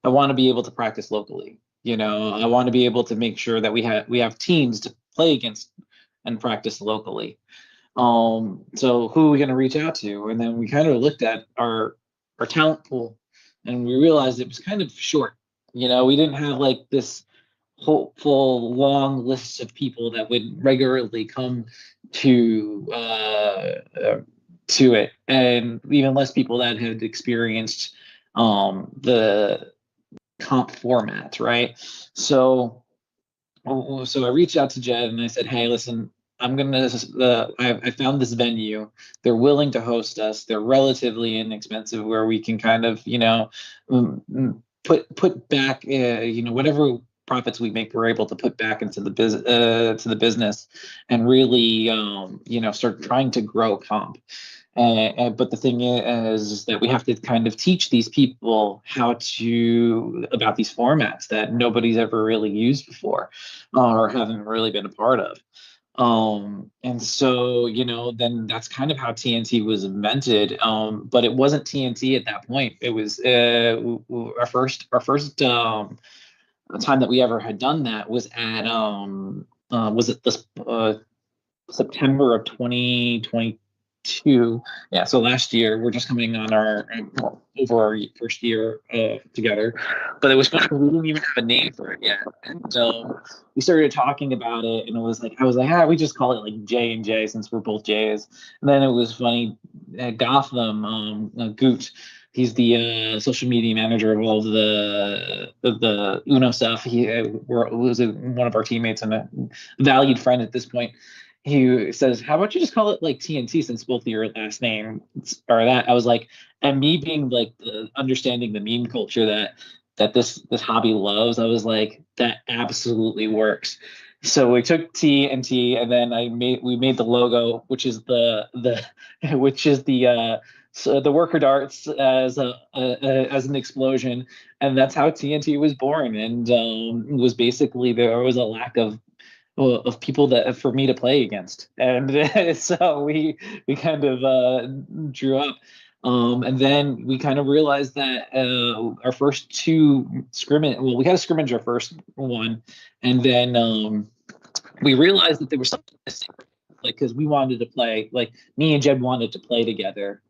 to be able to practice locally. I want to be able to make sure that we have teams to play against and practice locally." So who are we going to reach out to? And then we kind of looked at our talent pool, and we realized it was kind of short. We didn't have like this hopeful long list of people that would regularly come to to it, and even less people that had experienced the comp format, right? So I reached out to Jed and I said, "Hey, listen, I found this venue. They're willing to host us. They're relatively inexpensive, where we can kind of, put back, whatever profits we make, we're able to put back into the business, and really, start trying to grow comp." But the thing is that we have to kind of teach these people about these formats that nobody's ever really used before, or haven't really been a part of. And so, then that's kind of how TNT was invented. But it wasn't TNT at that point. It was our first time that we ever had done that was at was it this September of 2022. Yeah, so last year. We're just coming on over our first year together, but it was funny, we didn't even have a name for it yet. And so we started talking about it, and I was like, we just call it like J and J, since we're both J's. And then it was funny, Gotham, Goot. He's the social media manager of all of the Uno stuff. He was one of our teammates and a valued friend at this point. He says, "How about you just call it like TNT, since both of your last names are that?" I was like, and me being like understanding the meme culture that this hobby loves, I was like, that absolutely works. So we took TNT, and then we made the logo, which is the worker darts as as an explosion, and that's how TNT was born. And it was basically, there was a lack of people that for me to play against, and so we kind of drew up, and then we kind of realized that our first two scrimmage, well, we had a scrimmage our first one, and then we realized that there was something missing, like, because we wanted to play, like, me and Jed wanted to play together,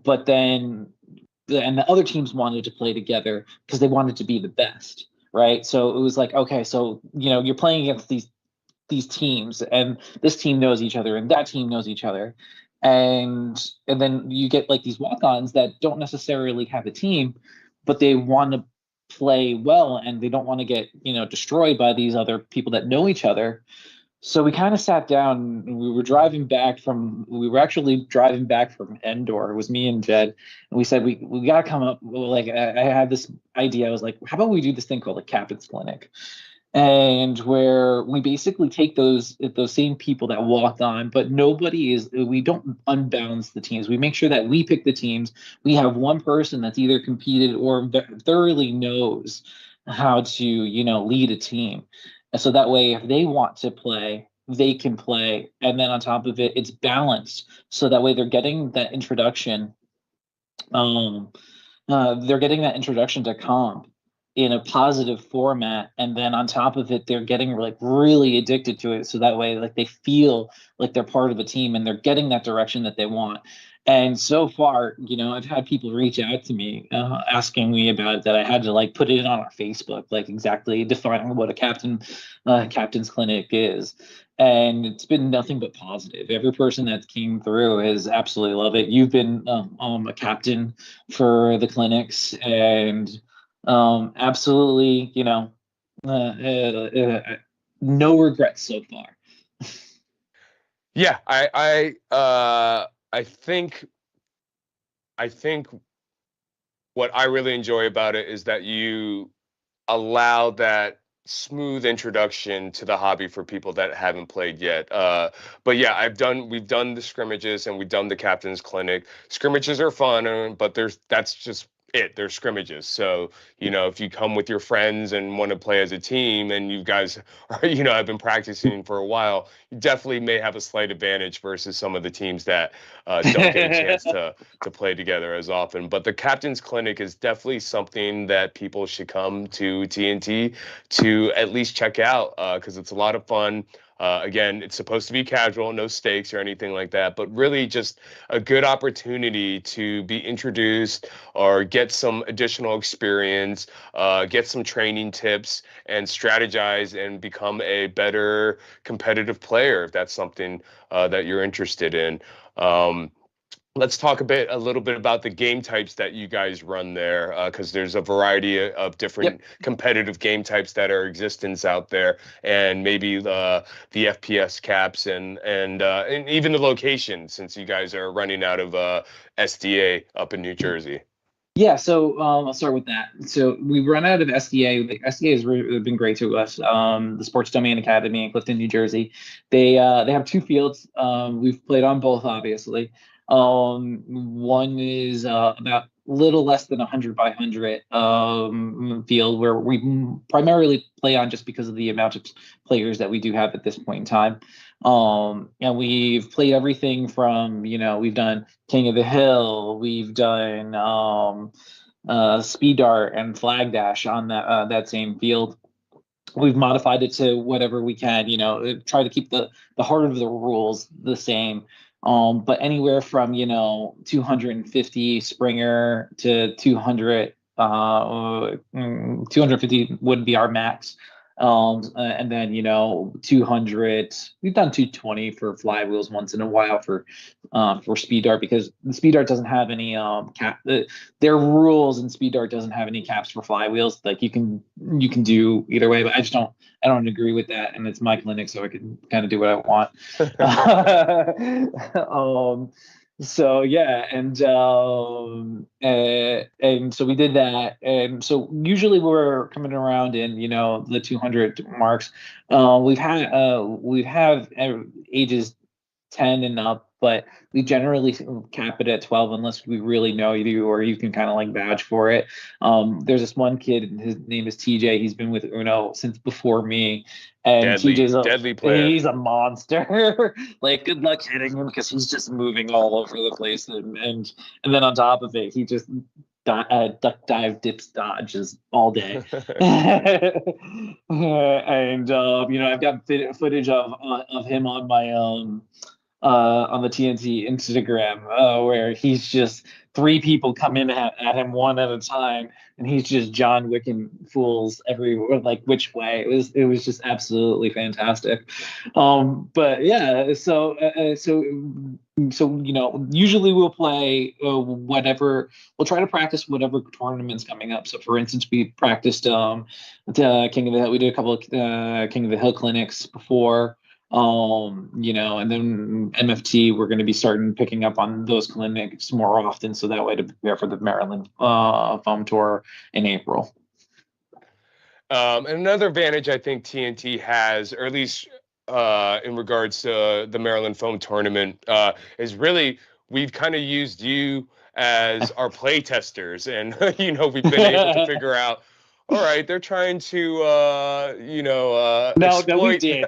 but then and the other teams wanted to play together because they wanted to be the best, right? So it was like, okay, so you're playing against these teams, and this team knows each other and that team knows each other, and then you get like these walk-ons that don't necessarily have a team, but they want to play well, and they don't want to get destroyed by these other people that know each other. So we kind of sat down, and we were actually driving back from Endor. It was me and Jed, and we said we got to come up, like, I had this idea. I was like, how about we do this thing called a Captain's Clinic, and where we basically take those same people that walked on, but we don't unbalance the teams. We make sure that we pick the teams. We have one person that's either competed or thoroughly knows how to lead a team, and so that way, if they want to play, they can play. And then on top of it, it's balanced, so that way um they're getting that introduction to comp in a positive format, and then on top of it, they're getting like really addicted to it, so that way, like, they feel like they're part of a team, and they're getting that direction that they want. And so far, I've had people reach out to me asking me about it, that I had to like put it on our Facebook, like exactly defining what a captain's clinic is. And it's been nothing but positive. Every person that came through has absolutely loved it. You've been a captain for the clinics, and absolutely, no regrets so far. Yeah, I think what I really enjoy about it is that you allow that smooth introduction to the hobby for people that haven't played yet. But yeah, we've done the scrimmages, and we've done the captain's clinic. Scrimmages are fun, but that's just it. They're scrimmages. So, if you come with your friends and want to play as a team, and you guys are, have been practicing for a while, you definitely may have a slight advantage versus some of the teams that don't get a chance to play together as often. But the captain's clinic is definitely something that people should come to TNT to at least check out, because it's a lot of fun. Again, it's supposed to be casual, no stakes or anything like that, but really just a good opportunity to be introduced or get some additional experience, get some training tips, and strategize and become a better competitive player if that's something that you're interested in. Let's talk a little bit about the game types that you guys run there, because there's a variety of different competitive game types that are existence out there, and maybe the FPS caps and even the location, since you guys are running out of SDA up in New Jersey. Yeah, so I'll start with that. So we run out of SDA. The SDA has been great to us. The Sports Domain Academy in Clifton, New Jersey. They have two fields. We've played on both, obviously. One is about little less than 100 by 100 field where we primarily play on just because of the amount of players that we do have at this point in time. And we've played everything from, we've done King of the Hill, we've done speed dart and flag dash on that same field. We've modified it to whatever we can, try to keep the heart of the rules the same. But anywhere from 250 Springer to 200 250 would be our max. And then 200. We've done 220 for flywheels once in a while for speed dart, because the speed dart doesn't have any cap. Their rules in speed dart doesn't have any caps for flywheels. Like you can do either way, but I don't agree with that, and it's my clinic, so I can kind of do what I want. So yeah, and so we did that, and so usually we're coming around in the 200 marks. We have ages 10 and up, but we generally cap it at 12 unless we really know you or you can kind of like vouch for it. There's this one kid, his name is TJ. He's been with Uno since before me, and TJ's deadly player. He's a monster. Like, good luck hitting him because he's just moving all over the place, and then on top of it, he just duck dive dips dodges all day. And I've got footage of him on my on the TNT Instagram, where he's just three people come in at him one at a time, and he's just John Wicking fools everywhere, like which way. It was just absolutely fantastic. But yeah, so usually we'll play whatever. We'll try to practice whatever tournament's coming up. So for instance, we practiced the King of the Hill. We did a couple of King of the Hill clinics before. And then MFT, we're going to be starting picking up on those clinics more often, so that way to prepare for the Maryland foam tour in April. And another advantage I think TNT has, or at least in regards to the Maryland foam tournament, is really we've kind of used you as our play testers, and we've been able to figure out, all right, they're trying to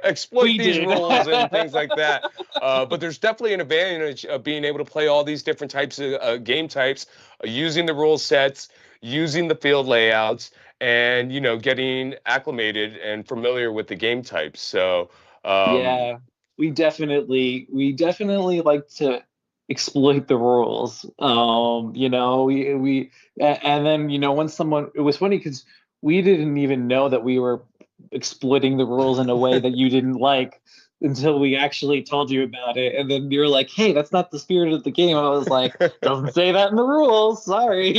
exploit these rules and things like that. But there's definitely an advantage of being able to play all these different types of game types, using the rule sets, using the field layouts, and getting acclimated and familiar with the game types. So yeah, we definitely like to exploit the rules. We and then when someone, it was funny because we didn't even know that we were exploiting the rules in a way that you didn't like until we actually told you about it. And then you were like, hey, that's not the spirit of the game. I was like, doesn't say that in the rules. Sorry.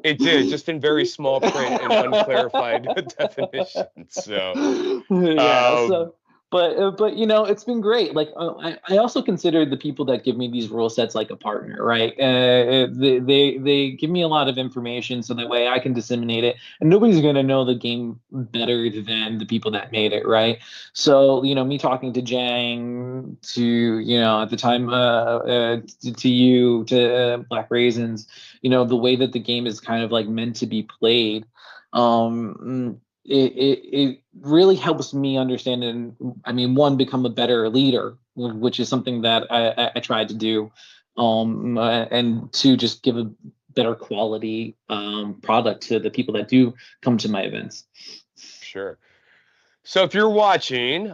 It did, just in very small print and unclarified definitions. So, yeah. But it's been great. Like I also consider the people that give me these rule sets like a partner, right? They give me a lot of information so that way I can disseminate it, and nobody's gonna know the game better than the people that made it, right? So me talking to Jang, to at the time to you, to Black Raisins, the way that the game is kind of like meant to be played. It really helps me understand and one, become a better leader, which is something that I tried to do, and two, just give a better quality product to the people that do come to my events. Sure. So if you're watching,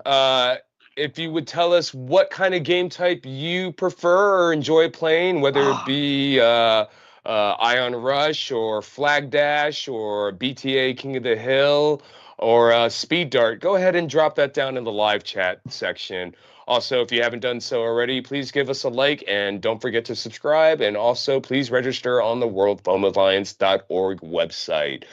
if you would tell us what kind of game type you prefer or enjoy playing, whether it be Ion Rush or Flag Dash or BTA King of the Hill or Speed Dart, go ahead and drop that down in the live chat section. Also, if you haven't done so already, please give us a like and don't forget to subscribe. And also, please register on the worldfoamalliance.org website.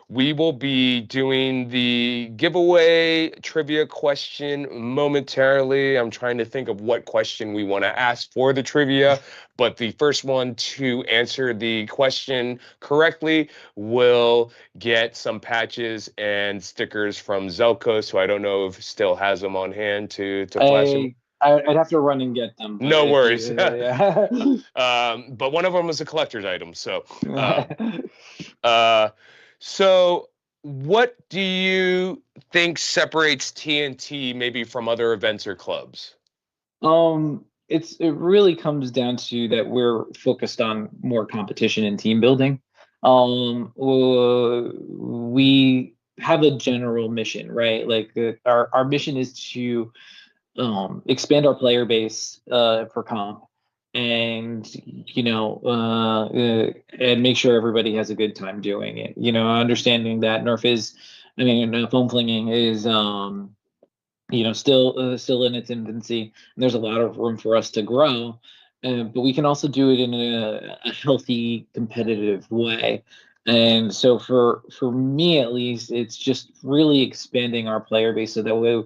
We will be doing the giveaway trivia question momentarily. I'm trying to think of what question we want to ask for the trivia, but the first one to answer the question correctly will get some patches and stickers from Zelkos, who I don't know if still has them on hand to flash them. I'd have to run and get them. But No worries. yeah. But one of them was a collector's item, so. So, what do you think separates TNT maybe from other events or clubs? It really comes down to that we're focused on more competition and team building. We have a general mission, right? Like our mission is to expand our player base for comp, and and make sure everybody has a good time doing it. Understanding that foam flinging is still in its infancy, and there's a lot of room for us to grow. But we can also do it in a healthy, competitive way. And so for me at least, it's just really expanding our player base so that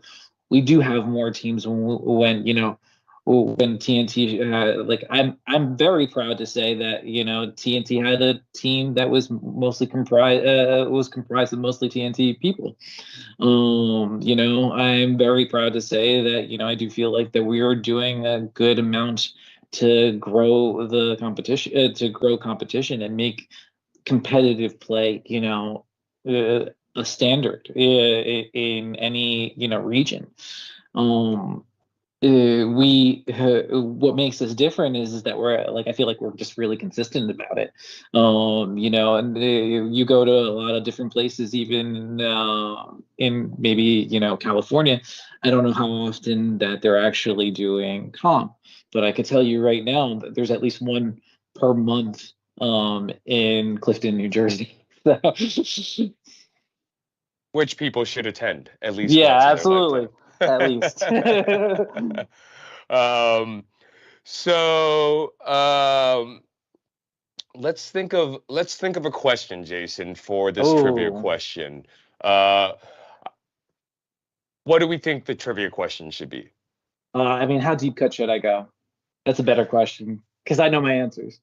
we do have more teams when TNT like I'm very proud to say that TNT had a team that was mostly comprised of mostly TNT people. I'm very proud to say that I do feel like that we are doing a good amount to grow the competition and make competitive play a standard in any region. What makes us different is that I feel like we're just really consistent about it. And you go to a lot of different places, even in maybe California. I don't know how often that they're actually doing comp, but I could tell you right now that there's at least one per month in Clifton, New Jersey. Which people should attend at least Yeah, once in absolutely. their At lifetime. So let's think of a question, Jason, for this trivia Oh, question. Uh, what do we think the trivia question should be? how deep cut should I go? That's a better question because I know my answers.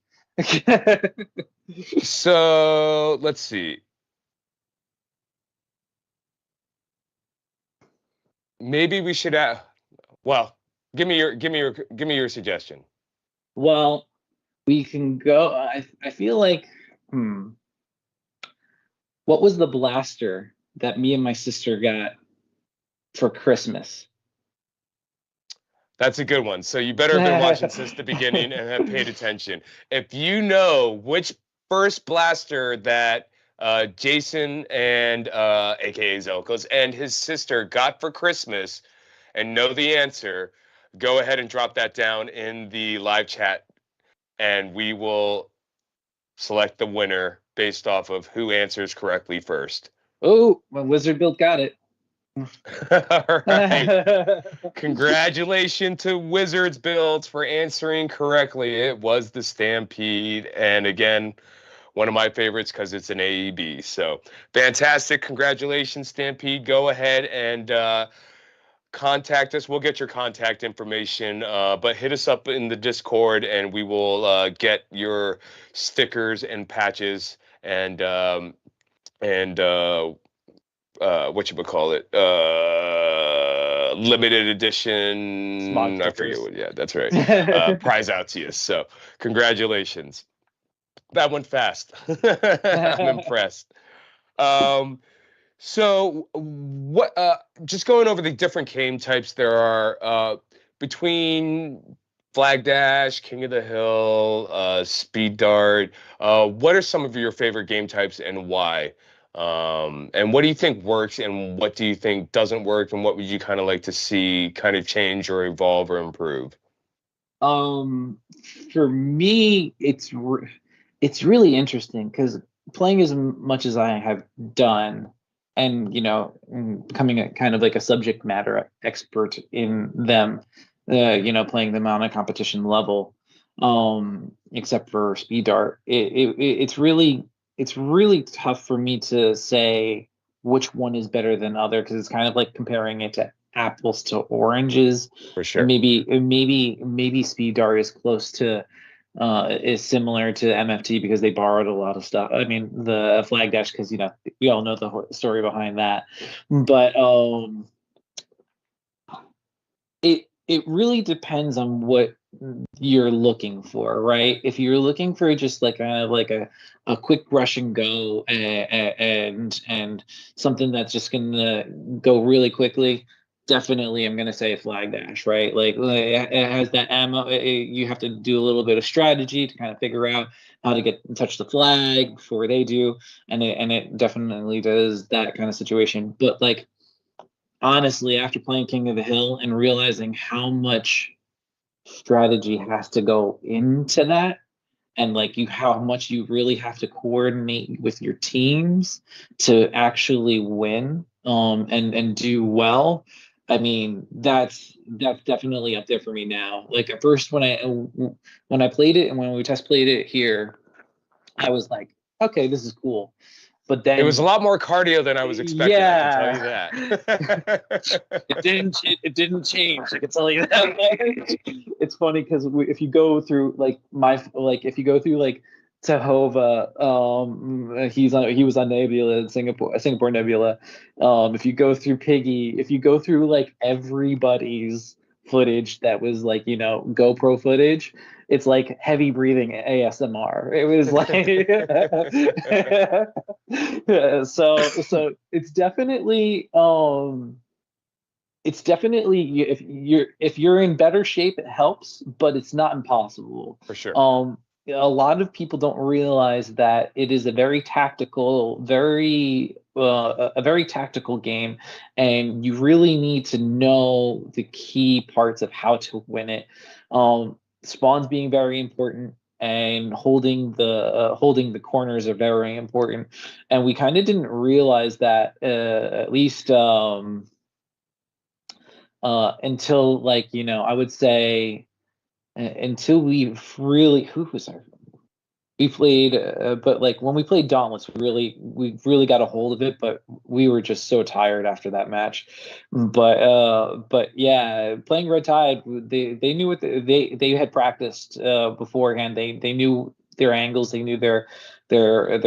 So let's see. Maybe we should well, give me your suggestion. Well, we can go. I feel like, what was the blaster that me and my sister got for Christmas? That's a good one. So you better have been watching since the beginning and have paid attention. If you know which first blaster that Jason and aka Zelkos and his sister got for Christmas and know the answer, go ahead and drop that down in the live chat and we will select the winner based off of who answers correctly first. Oh, my wizard build got it. All right. Congratulations to Wizards Builds for answering correctly. It was the Stampede. And again, one of my favorites because it's an AEB. So fantastic. Congratulations, Stampede. Go ahead and contact us. We'll get your contact information, but hit us up in the Discord and we will get your stickers and patches and limited edition. Smog I forget stickers. what. Yeah, that's right. Prize out to you. So congratulations. That went fast. I'm impressed. So what? Just going over the different game types there are between Flag Dash, King of the Hill, Speed Dart. What are some of your favorite game types and why? And what do you think works and what do you think doesn't work, and what would you kind of like to see kind of change or evolve or improve? For me, it's really interesting because playing as much as I have done, and becoming a kind of like a subject matter expert in them, playing them on a competition level, except for speed dart, it's really tough for me to say which one is better than other because it's kind of like comparing it to apples to oranges. For And sure. maybe speed dart is close to is similar to MFT because they borrowed a lot of stuff. I mean, the flag dash because we all know the story behind that. But it really depends on what you're looking for, right? If you're looking for just like kind of like a quick rush and go and something that's just gonna go really quickly, definitely I'm gonna say flag dash, right? Like it has that ammo. You have to do a little bit of strategy to kind of figure out how to get touch the flag before they do, and it definitely does that kind of situation. But like honestly, after playing King of the Hill and realizing how much strategy has to go into that, and like how much you really have to coordinate with your teams to actually win and do well. I mean, that's definitely up there for me now. Like at first when I played it and when we test played it here, I was like, okay, this is cool. But It was a then lot more cardio than I was expecting, I can tell you yeah, that. it didn't change. I can tell you that. It's funny because if you go through if you go through like Tahova, he was on Nebula, Singapore Nebula. If you go through Piggy, if you go through like everybody's footage that was like GoPro footage, it's like heavy breathing ASMR. It was like so it's definitely if you're in better shape it helps, but it's not impossible. For sure. A lot of people don't realize that it is a very tactical, a very tactical game, and you really need to know the key parts of how to win it. Spawns being very important, and holding the corners are very important, and we kind of didn't realize that at least until like I would say until who was our we played but like when we played Dauntless we really got a hold of it, but we were just so tired after that match. But yeah, playing Red Tide, they knew what they had practiced beforehand. They knew their angles, they knew their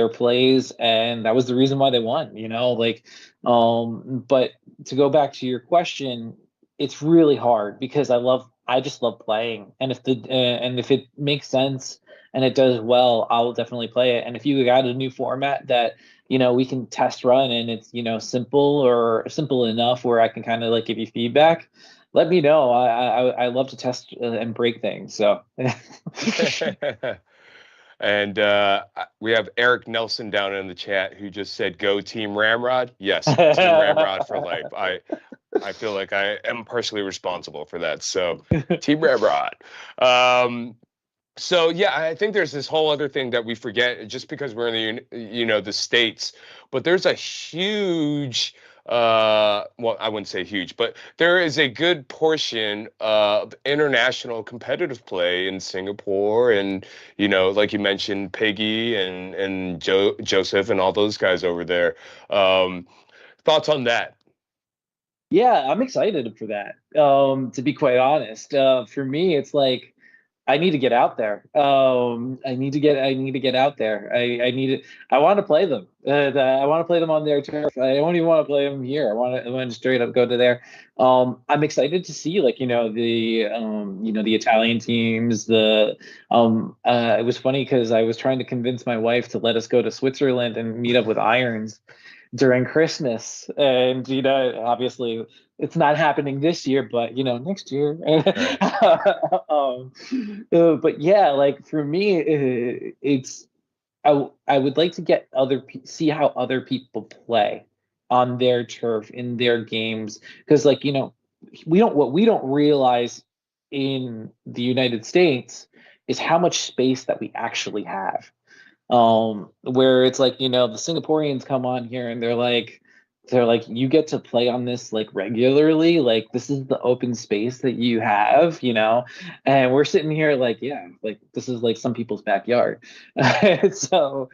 plays, and that was the reason why they won, like but to go back to your question, it's really hard because I just love playing, and if it makes sense and it does well, I'll definitely play it. And if you got a new format that we can test run and it's simple or simple enough where I can kind of like give you feedback, let me know. I love to test and break things. So And we have Eric Nelson down in the chat who just said, "Go Team Ramrod." Yes, Team Ramrod for life. I feel like I am partially responsible for that. So, Team Ramrod. So yeah, I think there's this whole other thing that we forget just because we're in the States, but there's a huge well, I wouldn't say huge, but there is a good portion of international competitive play in Singapore, and like you mentioned, Piggy and Joseph and all those guys over there. Thoughts on that? yeah, I'm excited for that. To be quite honest, for me, it's like I need to get out there. I need to get out there. I want to play them. I want to play them on their turf. I don't even want to play them here. I want to straight up go to there. I'm excited to see like the Italian teams. It was funny because I was trying to convince my wife to let us go to Switzerland and meet up with Irons during Christmas, and obviously it's not happening this year, but next year. Right. But yeah, like for me, it's I would like to get see how other people play on their turf in their games, because like what we don't realize in the United States is how much space that we actually have. Where it's like the Singaporeans come on here and they're like you get to play on this like regularly, like this is the open space that you have, and we're sitting here like, yeah, like this is like some people's backyard. so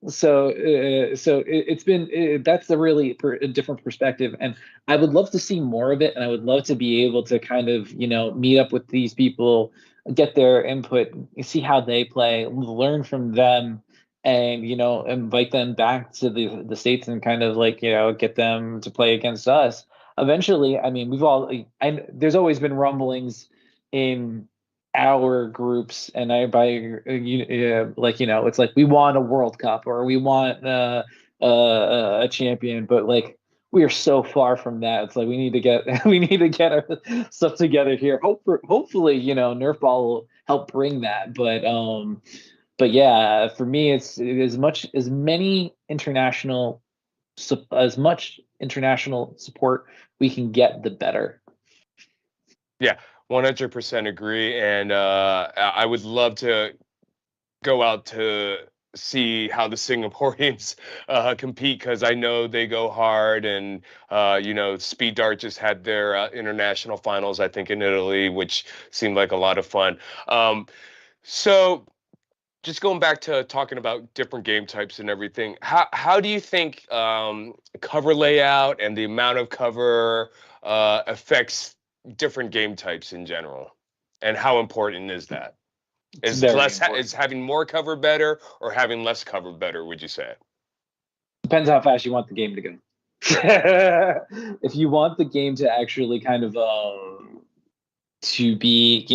it's been that's a really a different perspective, and I would love to see more of it, and I would love to be able to kind of meet up with these people, get their input, see how they play, learn from them, and invite them back to the states and kind of like get them to play against us eventually. I mean, there's always been rumblings in our groups, and I by like it's like we want a World Cup or we want a champion, but like we are so far from that. It's like we need to get we need to get our stuff together here. Hopefully, Nerf ball will help bring that. But yeah, for me, it's as much international support we can get, the better. Yeah, 100% agree. And I would love to go out to see how the Singaporeans compete, because I know they go hard. And, Speed Dart just had their international finals, I think, in Italy, which seemed like a lot of fun. So just going back to talking about different game types and everything, how do you think cover layout and the amount of cover affects different game types in general? And how important is that? Is having more cover better or having less cover better, would you say? Depends how fast you want the game to go. If you want the game to actually kind of to be,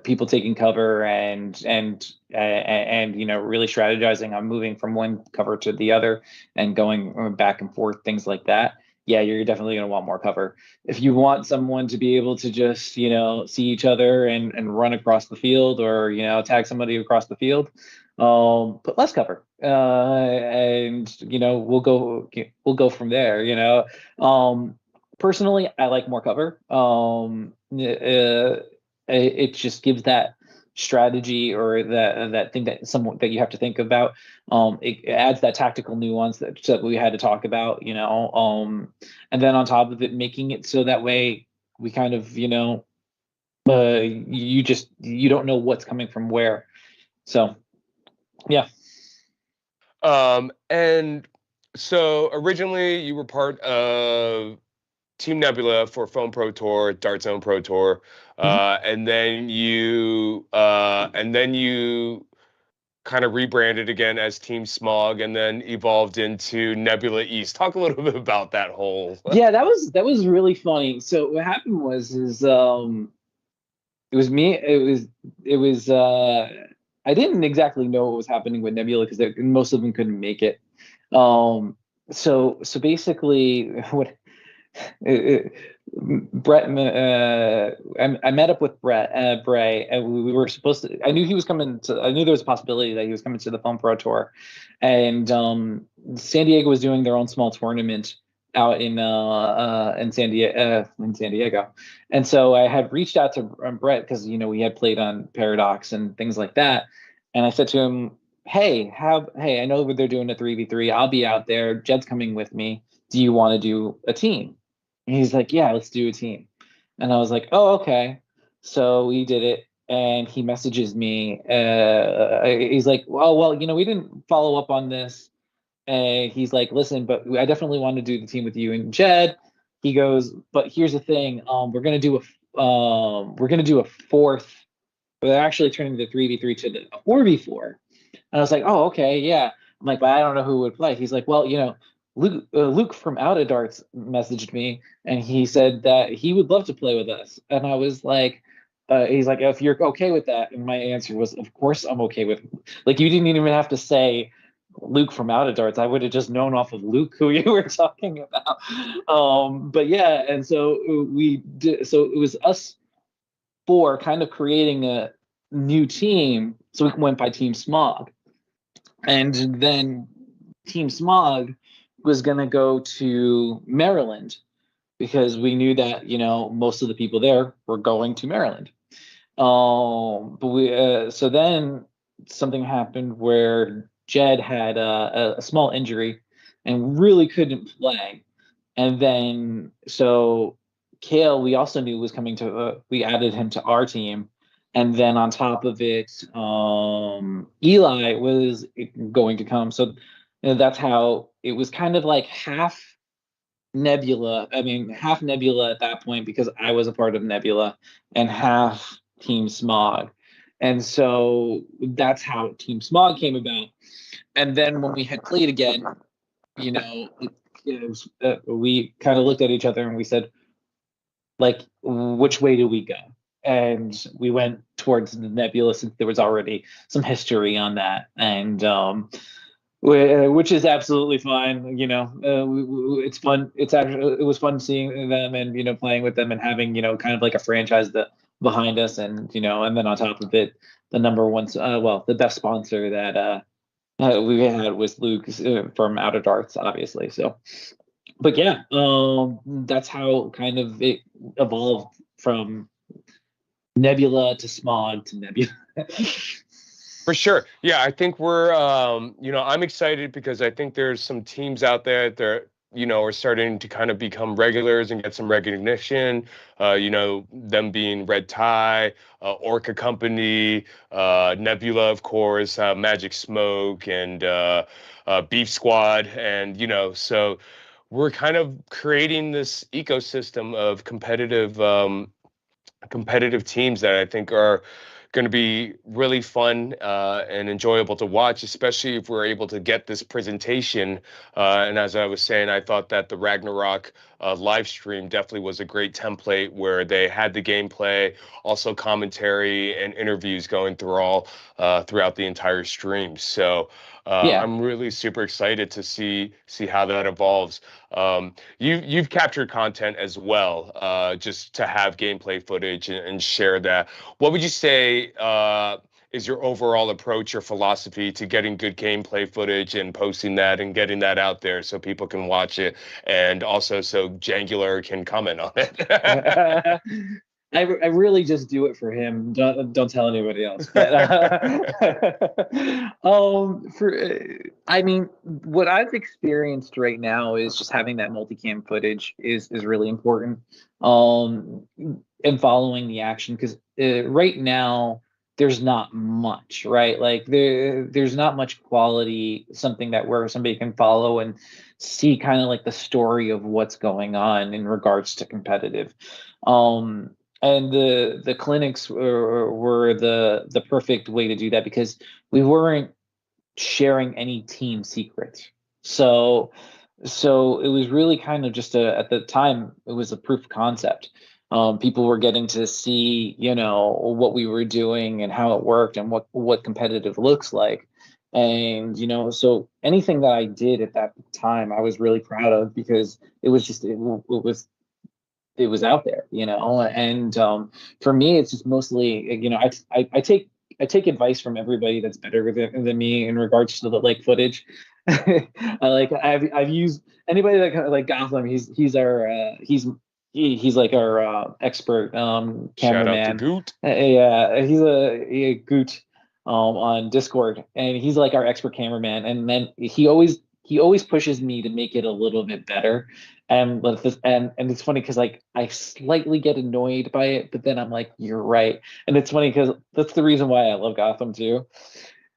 people taking cover and really strategizing on moving from one cover to the other and going back and forth, things like that. Yeah, you're definitely going to want more cover. If you want someone to be able to just, see each other and run across the field, or, tag somebody across the field, put less cover. And, we'll go from there, personally, I like more cover. It just gives that strategy, or that thing that you have to think about. It adds that tactical nuance that we had to talk about, and then on top of it, making it so that way we kind of, you don't know what's coming from where. So, yeah. And so originally you were part of Team Nebula for Foam Pro Tour, Dart Zone Pro Tour, and then you kind of rebranded again as Team Smog, and then evolved into Nebula East. Talk a little bit about that whole. Yeah, that was really funny. So what happened was it was me. It was I didn't exactly know what was happening with Nebula because most of them couldn't make it. So basically, what Brett, I met up with Bray, and we were supposed to. I knew he was coming to. I knew there was a possibility that he was coming to the Foam Pro Tour, and San Diego was doing their own small tournament out in San Diego, and so I had reached out to Brett because we had played on Paradox and things like that, and I said to him, hey, I know they're doing a 3v3. I'll be out there. Jed's coming with me. Do you want to do a team? And he's like, yeah, let's do a team. And I was like, oh, okay. So we did it. And he messages me. He's like, well, we didn't follow up on this. And he's like, listen, but I definitely want to do the team with you and Jed. He goes, but here's the thing. We're gonna do a fourth. But they're actually turning the 3v3 to the 4v4. And I was like, oh, okay, yeah. I'm like, but I don't know who would play. He's like, well, Luke from Out of Darts messaged me, and he said that he would love to play with us. And I was like, he's like, if you're okay with that. And my answer was, of course I'm okay with it. Like, you didn't even have to say Luke from Out of Darts. I would have just known off of Luke who you were talking about. But yeah, and so we did. So it was us four kind of creating a new team So we went by Team Smog. And then Team Smog was going to go to Maryland because we knew that, most of the people there were going to Maryland. But so then something happened where Jed had a small injury and really couldn't play. And then, so Kale, we also knew was coming to, we added him to our team. And then on top of it, Eli was going to come. So that's how it was kind of like half Nebula. I mean, half Nebula at that point because I was a part of Nebula, and half Team Smog. And so that's how Team Smog came about. And then when we had played again, we kind of looked at each other and we said, like, which way do we go? And we went towards the Nebula since there was already some history on that. And which is absolutely fine. It's fun. It was fun seeing them and playing with them and having kind of like a franchise behind us, and and then on top of it, the number one, the best sponsor that we had was Luke from Outer Darts, obviously. So, but yeah, that's how kind of it evolved from Nebula to Smog to Nebula. For sure. Yeah, I think we're, I'm excited because I think there's some teams out there that are starting to kind of become regulars and get some recognition. Them being Red Tie, Orca Company, Nebula, of course, Magic Smoke, and Beef Squad. And, so we're kind of creating this ecosystem of competitive teams that I think are going to be really fun and enjoyable to watch, especially if we're able to get this presentation. And as I was saying, I thought that the Ragnarok live stream definitely was a great template where they had the gameplay, also commentary and interviews going throughout the entire stream. So Yeah. I'm really super excited to see how that evolves. You've captured content as well, just to have gameplay footage and share that. What would you say is your overall approach or philosophy to getting good gameplay footage and posting that and getting that out there so people can watch it, and also so Jangular can comment on it? I really just do it for him. Don't tell anybody else. But I mean, what I've experienced right now is just having that multicam footage is really important. And following the action, because right now there's not much, right? Like there's not much quality, something that where somebody can follow and see kind of like the story of what's going on in regards to competitive. And the clinics were the perfect way to do that because we weren't sharing any team secrets. So it was really kind of just at the time it was a proof of concept. People were getting to see what we were doing and how it worked and what competitive looks like. And so anything that I did at that time I was really proud of because it was just it was out there, and for me, it's just mostly, I take advice from everybody that's better than me in regards to the like footage. I've used anybody that kind of like Gotham. He's like our expert cameraman. Shout out to Goot. Yeah, he's a Goot on Discord, and he's like our expert cameraman. And then he always pushes me to make it a little bit better. And it's funny because like I slightly get annoyed by it, but then I'm like, you're right. And it's funny because that's the reason why I love Gotham too,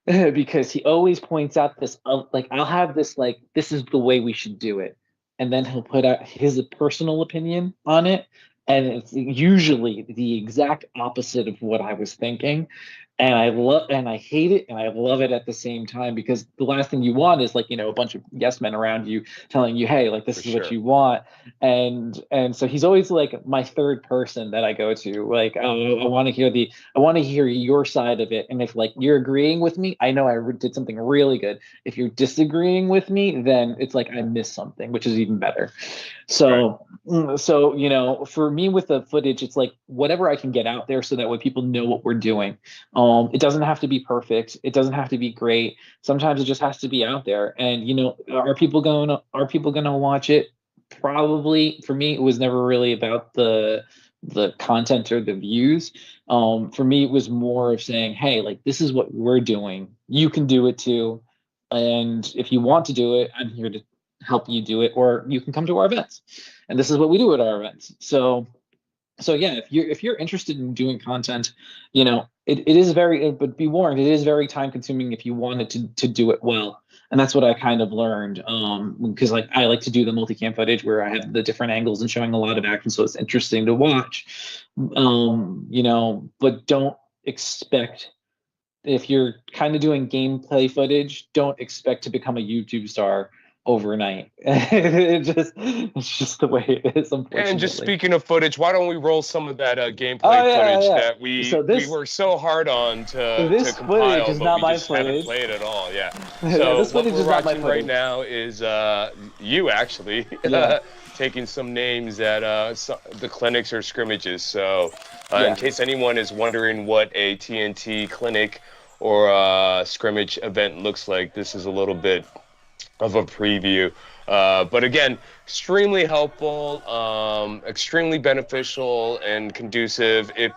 because he always points out this like I'll have this like this is the way we should do it, and then he'll put out his personal opinion on it, and it's usually the exact opposite of what I was thinking. And I hate it and I love it at the same time because the last thing you want is like a bunch of yes men around you telling you, hey, like this is what you want. And so he's always like my third person that I go to, like, oh, I want to hear your side of it. And if like you're agreeing with me, I know I did something really good. If you're disagreeing with me, then it's like I missed something, which is even better. So for me with the footage, it's like whatever I can get out there so that way people know what we're doing. It doesn't have to be perfect. It doesn't have to be great. Sometimes it just has to be out there. And are people gonna watch it? Probably. For me, it was never really about the content or the views. For me, it was more of saying, hey, like, this is what we're doing. You can do it too. And if you want to do it, I'm here to help you do it, or you can come to our events. And this is what we do at our events. So yeah, if you're interested in doing content, it is very, but be warned, it is very time consuming if you wanted to do it well. And that's what I kind of learned, because like I like to do the multicam footage where I have the different angles and showing a lot of action, so it's interesting to watch. But don't expect, if you're kind of doing gameplay footage, don't expect to become a YouTube star overnight. It's just the way it is, unfortunately. And just speaking of footage, why don't we roll some of that gameplay footage that we worked so hard on to compile, is but not we my just haven't footage. played at all. Yeah. So this what footage we're is not my watching right footage. now is you actually taking some names at the clinics or scrimmages. So in case anyone is wondering what a TNT clinic or a scrimmage event looks like, this is a little bit of a preview. But again, extremely helpful, extremely beneficial and conducive if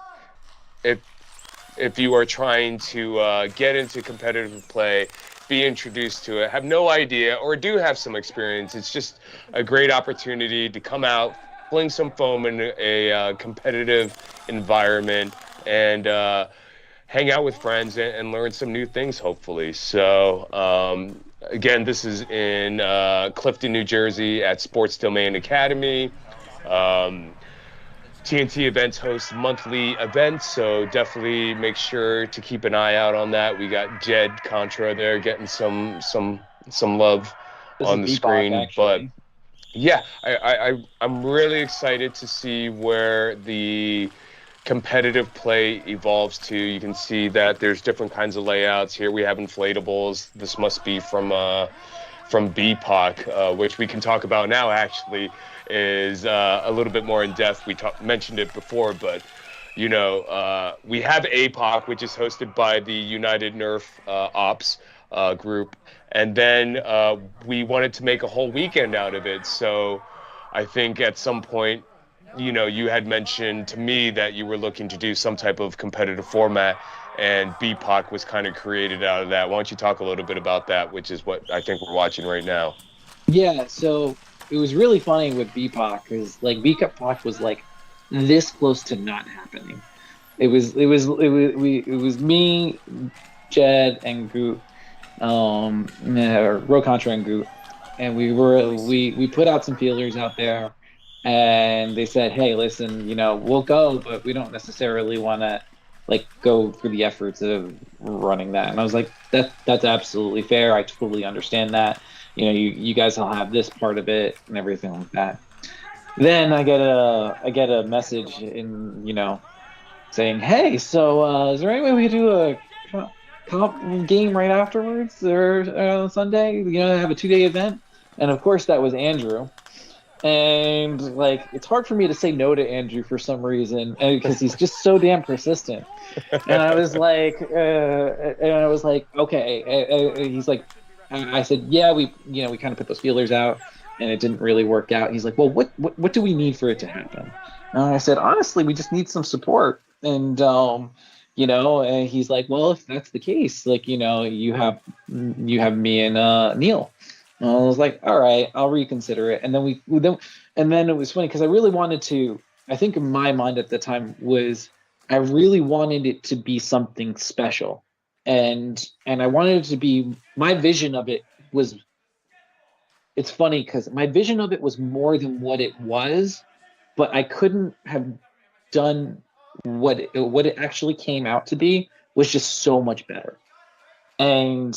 you are trying to get into competitive play, be introduced to it, have no idea, or do have some experience. It's just a great opportunity to come out, fling some foam in a competitive environment, and hang out with friends and learn some new things, hopefully. So, again, this is in Clifton, New Jersey at Sports Domain Academy. TNT Events hosts monthly events, so definitely make sure to keep an eye out on that. We got Jed Contra there getting some love on the screen. Actually. But yeah, I'm really excited to see where the competitive play evolves to. You can see that there's different kinds of layouts. Here we have inflatables. This must be from BPOC, which we can talk about now, actually, is a little bit more in depth. We mentioned it before, but we have APOC, which is hosted by the United Nerf Ops group, and then we wanted to make a whole weekend out of it. So I think at some point, you had mentioned to me that you were looking to do some type of competitive format, and BPOC was kind of created out of that. Why don't you talk a little bit about that, which is what I think we're watching right now? Yeah, so it was really funny with BPOC, because like BPOC was like this close to not happening. It was me, Jed, and Goot, or Rocontra and Goot, and we put out some feelers out there, and they said, hey, listen, we'll go, but we don't necessarily want to like go through the efforts of running that. And I was like, that's absolutely fair. I totally understand that. You guys will have this part of it and everything like that. Then I get a message saying, hey, so is there any way we could do a comp game right afterwards, or on Sunday? Have a 2-day event. And of course that was Andrew. And like, it's hard for me to say no to Andrew for some reason, because he's just so damn persistent. And I was like, okay. He's like, I said, yeah, we kind of put those feelers out, and it didn't really work out. He's like, well, what do we need for it to happen? And I said, honestly, we just need some support. And and he's like, well, if that's the case, like, you have me and Neil. And I was like, all right, I'll reconsider it. And then it was funny, because I really wanted to. I think in my mind at the time was, I really wanted it to be something special, and I wanted it to be, my vision of it was. It's funny because my vision of it was more than what it was, but I couldn't have done what it actually came out to be, was just so much better. And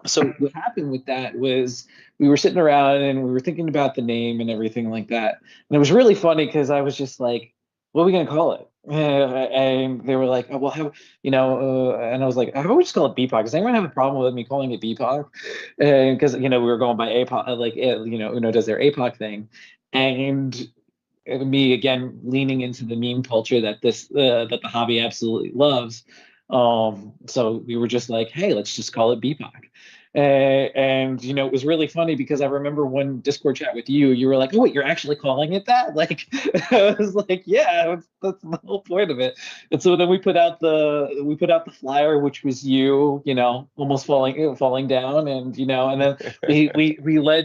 so what happened with that was, we were sitting around and we were thinking about the name and everything like that. And it was really funny because I was just like, what are we going to call it? And they were like, oh, well, and I was like, how about we just call it BPOC? Does anyone have a problem with me calling it BPOC? Because, we were going by APOC, like, Uno does their APOC thing. And me again leaning into the meme culture that that the hobby absolutely loves. So we were just like, hey, let's just call it BPOC. And it was really funny because I remember one Discord chat with you. You were like, "Oh wait, you're actually calling it that?" Like, I was like, "Yeah, that's the whole point of it." And so then we put out the flyer, which was you, almost falling down, and then we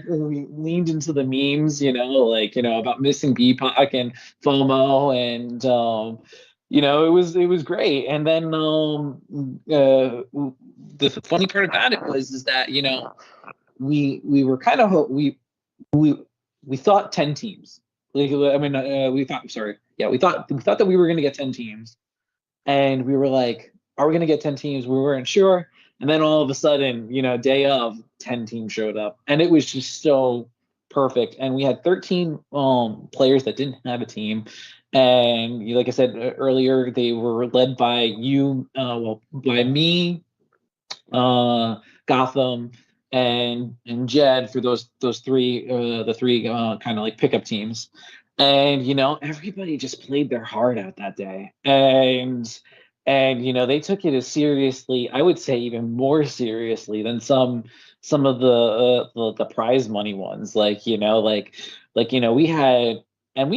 leaned into the memes, about missing BPOC and FOMO, and it was great. And then the funny part about it is that we were kind of we we thought 10 teams. Like, I mean, we thought, sorry, yeah, we thought that we were going to get 10 teams, and we were like, are we going to get 10 teams? We weren't sure. And then all of a sudden, day of, 10 teams showed up, and it was just so perfect. And we had 13 players that didn't have a team. And like I said earlier, they were led by by me, Gotham, and Jed, for those three, the three kind of like pickup teams. And everybody just played their heart out that day, and they took it as seriously, I would say even more seriously than some of the prize money ones. We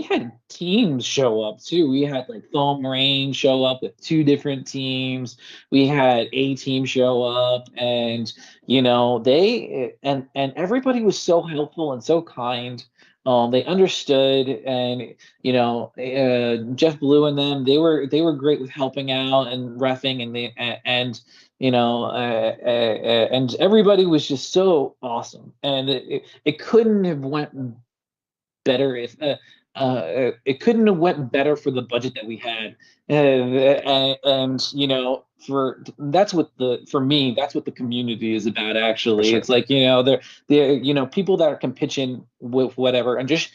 had teams show up too. We had like Foam Rain show up with two different teams. We had a team show up, and they and everybody was so helpful and so kind. They understood, and Jeff Blue and them, they were great with helping out and reffing, and everybody was just so awesome. And it couldn't have went better if it couldn't have went better for the budget that we had. And for me, that's what the community is about, actually. Sure. It's like, they're people that can pitch in with whatever, and just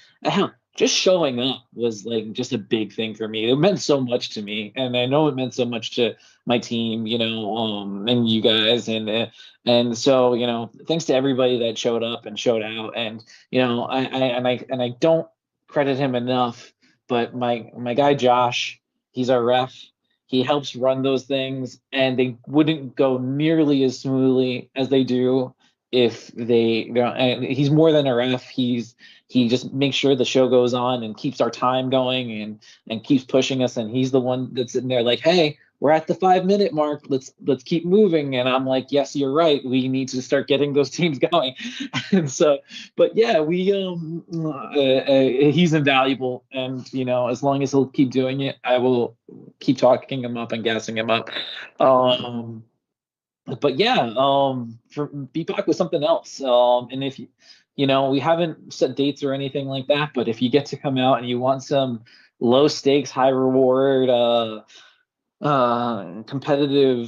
showing up was like just a big thing for me. It meant so much to me, and I know it meant so much to my team, and you guys, and so thanks to everybody that showed up and showed out. And I don't credit him enough, but my guy Josh, he's our ref. He helps run those things, and they wouldn't go nearly as smoothly as they do if and he's more than a ref. He just makes sure the show goes on and keeps our time going, and keeps pushing us. And he's the one that's sitting there like, hey, we're at the 5-minute mark. Let's keep moving. And I'm like, yes, you're right. We need to start getting those teams going. And so, but yeah, he's invaluable. And as long as he'll keep doing it, I will keep talking him up and gassing him up. But yeah, for BPOC was something else. And if we haven't set dates or anything like that, but if you get to come out and you want some low stakes, high reward, competitive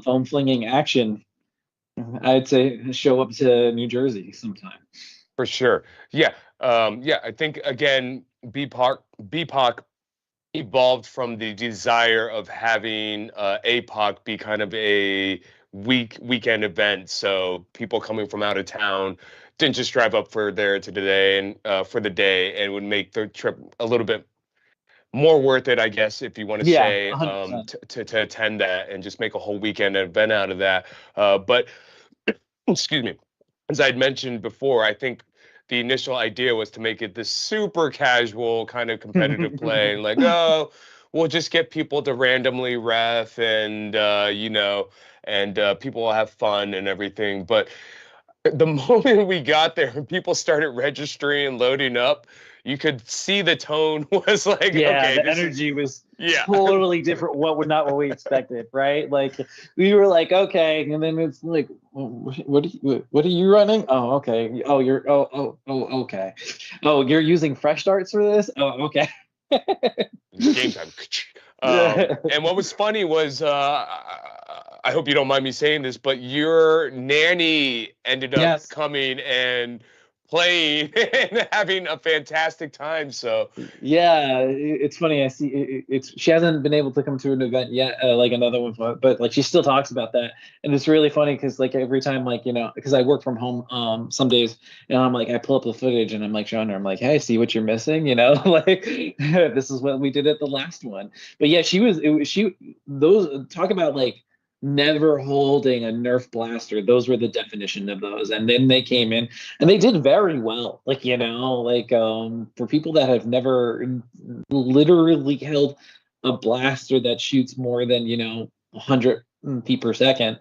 foam flinging action, I'd say show up to New Jersey sometime. For sure. Yeah. I think again, BPOC evolved from the desire of having APOC be kind of a weekend event. So people coming from out of town didn't just drive up for the day, and would make the trip a little bit more worth it, I guess, if you want to say, 100%. to attend that and just make a whole weekend event out of that. But excuse me, as I'd mentioned before, I think the initial idea was to make it this super casual kind of competitive play, and like, oh, we'll just get people to randomly ref, and people will have fun and everything. But the moment we got there and people started registering and loading up, you could see the tone was like, Yeah, okay, the energy was yeah. totally different. Not what we expected, right? Like we were like, okay, and then it's like, what are you running? Oh, okay. Oh, okay. Oh, you're using fresh starts for this? Oh, okay. Game time. And what was funny was, I hope you don't mind me saying this, but your nanny ended up Yes. coming and playing and having a fantastic time. So Yeah, it's funny. I see it's she hasn't been able to come to an event yet, like another one, but like she still talks about that, and it's really funny because like every time, like because I work from home some days, and I'm like I pull up the footage and I'm like showing her, I'm like, hey, see what you're missing, like this is what we did at the last one. But yeah, she those talk about like never holding a Nerf blaster. Those were the definition of those, and then they came in and they did very well. Like for people that have never literally held a blaster that shoots more than 100 feet per second,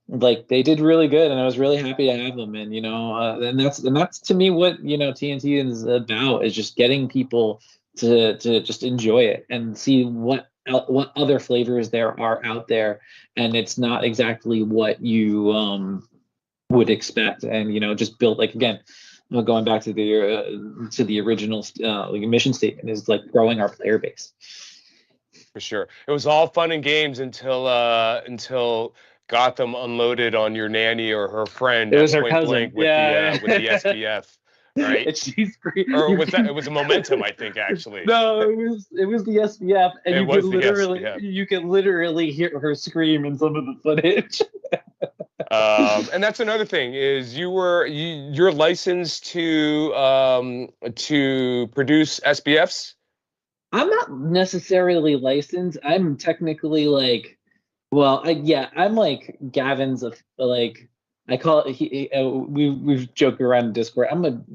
like they did really good, and I was really happy to have them. And and that's to me what TNT is about, is just getting people to just enjoy it and see what other flavors there are out there, and it's not exactly what you would expect. And just build, like, again, going back to the original like mission statement, is like growing our player base. for sure, it was all fun and games until Gotham unloaded on your nanny or her friend It at was her point cousin, blank with yeah. with the SPF, right? And she's Or was that? It was a momentum, I think, actually. No, it was the SPF, and It you was could the literally SPF. you could literally hear her scream in some of the footage. And that's another thing, is you're licensed to produce SPFs. I'm not necessarily licensed. I'm technically like, well, I'm like Gavin's like, I call it. We've joked around in Discord.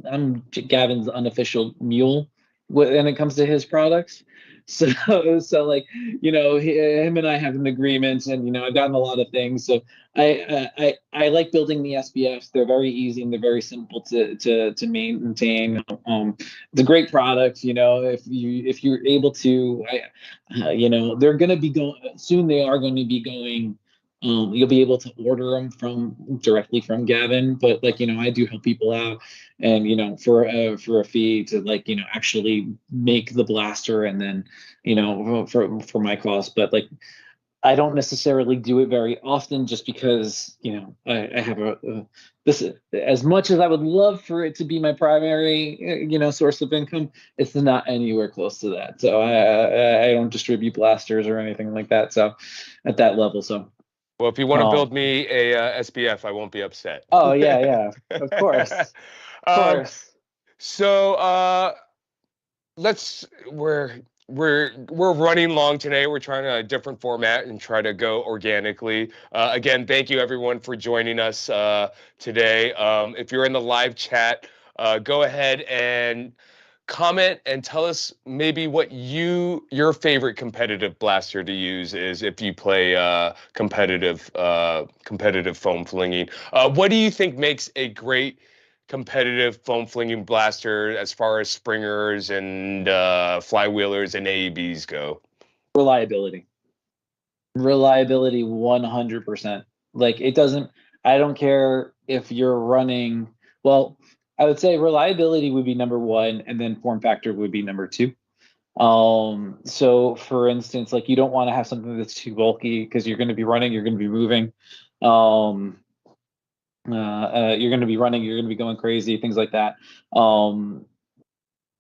I'm Gavin's unofficial mule when it comes to his products. So like him and I have an agreement, and I've gotten a lot of things. So I like building the SBFs. They're very easy and they're very simple to maintain. It's a great product. If you're able to, they're going to be going soon. They are going to be going. You'll be able to order them directly from Gavin, but like I do help people out, and for a fee to like actually make the blaster, and then for my cost. But like I don't necessarily do it very often, just because I have this, as much as I would love for it to be my primary source of income, it's not anywhere close to that. So I don't distribute blasters or anything like that. So at that level, so. Well, if you want to build me a SPF, I won't be upset. Oh yeah, of course, of course. So we're running long today. We're trying a different format and try to go organically. Again, thank you everyone for joining us today. If you're in the live chat, go ahead and comment and tell us maybe what your favorite competitive blaster to use is if you play competitive foam flinging. What do you think makes a great competitive foam flinging blaster as far as springers and flywheelers and AEBs go? Reliability 100%. Like I don't care if you're running, well, I would say reliability would be number one, and then form factor would be number two. So for instance, like you don't want to have something that's too bulky, because you're going to be running, you're going to be moving, you're going to be running, you're going to be going crazy, things like that.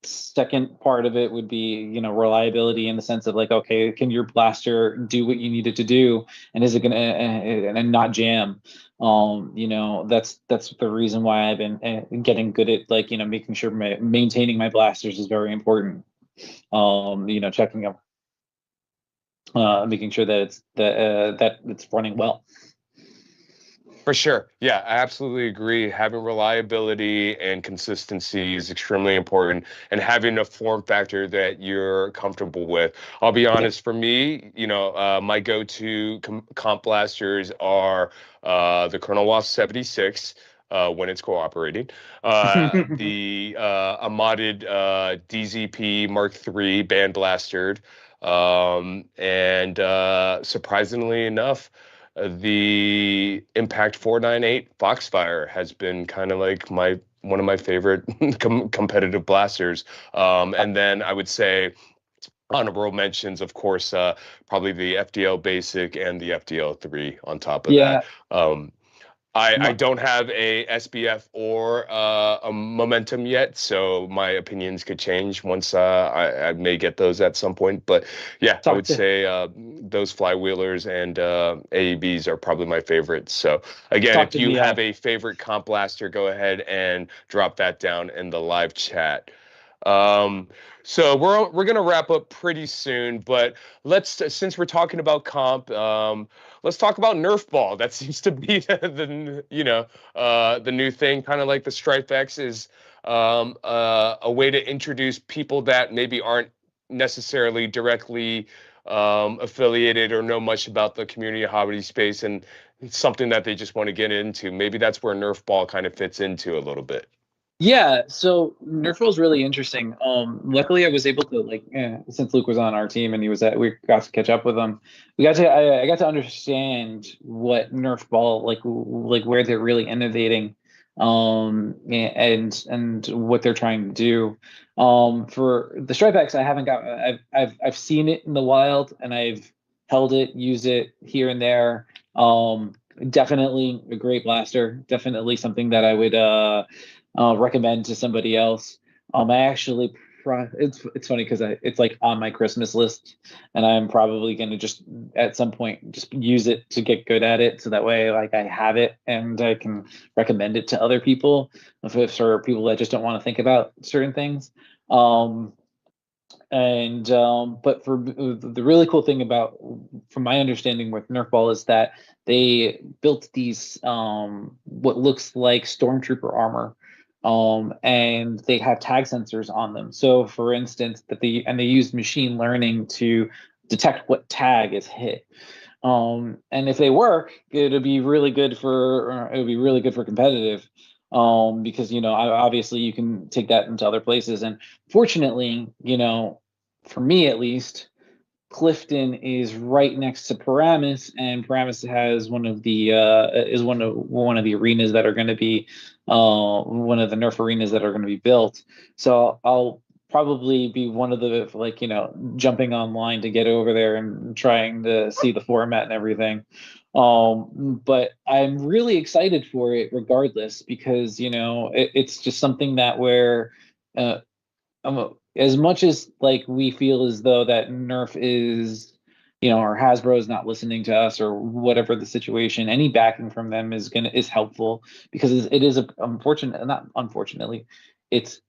Second part of it would be reliability, in the sense of like, okay, can your blaster do what you need it to do, and is it going to and not jam? That's the reason why I've been getting good at like making sure maintaining my blasters is very important. Checking them, making sure that it's running well. For sure. Yeah, I absolutely agree. Having reliability and consistency is extremely important, and having a form factor that you're comfortable with. I'll be honest, for me, my go-to comp blasters are the Colonel Wasp 76 when it's cooperating, the a modded DZP Mark III band blastered, and surprisingly enough, the Impact 498 Foxfire has been kind of like one of my favorite competitive blasters. And then I would say honorable mentions, of course, probably the FDL Basic and the FDL 3 on top of that. I don't have a SBF or a Momentum yet, so my opinions could change once I may get those at some point. But yeah, I would say those flywheelers and AEBs are probably my favorites. So again, if you have a favorite comp blaster, go ahead and drop that down in the live chat. So we're gonna wrap up pretty soon, but since we're talking about comp, let's talk about Nerf ball. That seems to be the new thing, kind of like the Strife X is a way to introduce people that maybe aren't necessarily directly affiliated or know much about the community hobby space, and it's something that they just want to get into. Maybe that's where Nerf ball kind of fits into a little bit. Yeah, so Nerf was really interesting. Luckily, I was able to since Luke was on our team and we got to catch up with him. I got to understand what Nerf ball like where they're really innovating, and what they're trying to do. For the Stripe X, I've seen it in the wild and I've held it, used it here and there. Definitely a great blaster. Definitely something that I would recommend to somebody else. I actually it's funny because it's like on my Christmas list, and I'm probably going to just at some point just use it to get good at it, so that way like I have it and I can recommend it to other people for people that just don't want to think about certain things. But for the really cool thing about, from my understanding with Nerf ball, is that they built these what looks like stormtrooper armor, and they have tag sensors on them. So for instance, they used machine learning to detect what tag is hit. And if they work, it would be really good for competitive, because obviously you can take that into other places. And fortunately, for me at least, Clifton is right next to Paramus, and Paramus has one of the arenas that are going to be one of the Nerf arenas that are going to be built. So I'll probably be one of the jumping online to get over there and trying to see the format and everything. But I'm really excited for it regardless, because it's just something that where as much as like we feel as though that Nerf is, or Hasbro is not listening to us or whatever the situation, any backing from them is helpful, because it is unfortunately, it's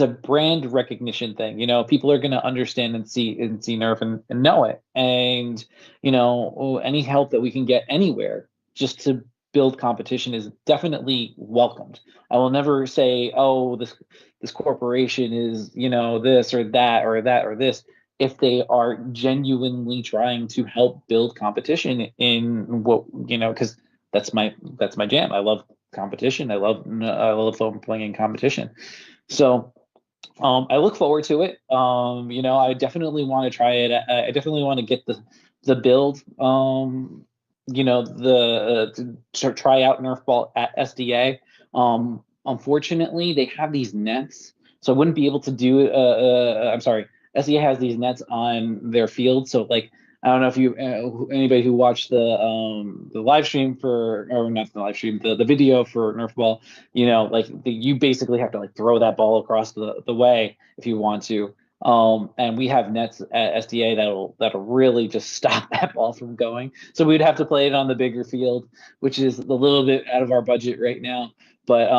a brand recognition thing. People are going to understand and see Nerf and know it, and any help that we can get anywhere just to build competition is definitely welcomed. I will never say, oh, this corporation is this or that or that or this, if they are genuinely trying to help build competition in what because that's my jam. I love competition. I love foam playing competition. So I look forward to it. I definitely want to try it. I definitely want to get the build. To try out Nerf ball at SDA. Unfortunately, they have these nets, so I wouldn't be able to do it. I'm sorry, SDA has these nets on their field, so like I don't know if anybody who watched the live stream or not the live stream, the video for Nerf ball, you basically have to like throw that ball across the way if you want to. And we have nets at SDA that'll really just stop that ball from going. So we'd have to play it on the bigger field, which is a little bit out of our budget right now. But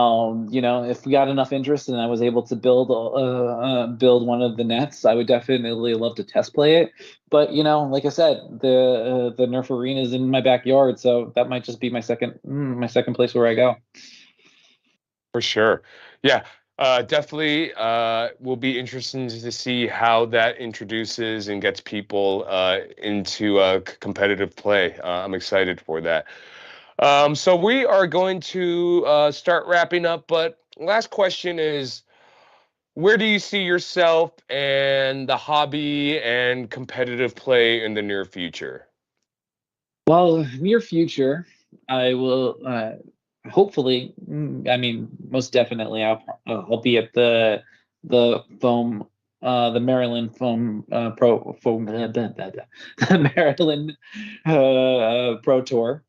if we got enough interest and I was able to build one of the nets, I would definitely love to test play it. But like I said, the Nerf arena is in my backyard, so that might just be my second place where I go. For sure, yeah. Definitely will be interesting to see how that introduces and gets people into competitive play. I'm excited for that. So we are going to start wrapping up, but last question is, where do you see yourself and the hobby and competitive play in the near future? Well, near future, I will hopefully. I mean, most definitely, I'll be at the foam, the Maryland foam the Maryland Pro Tour.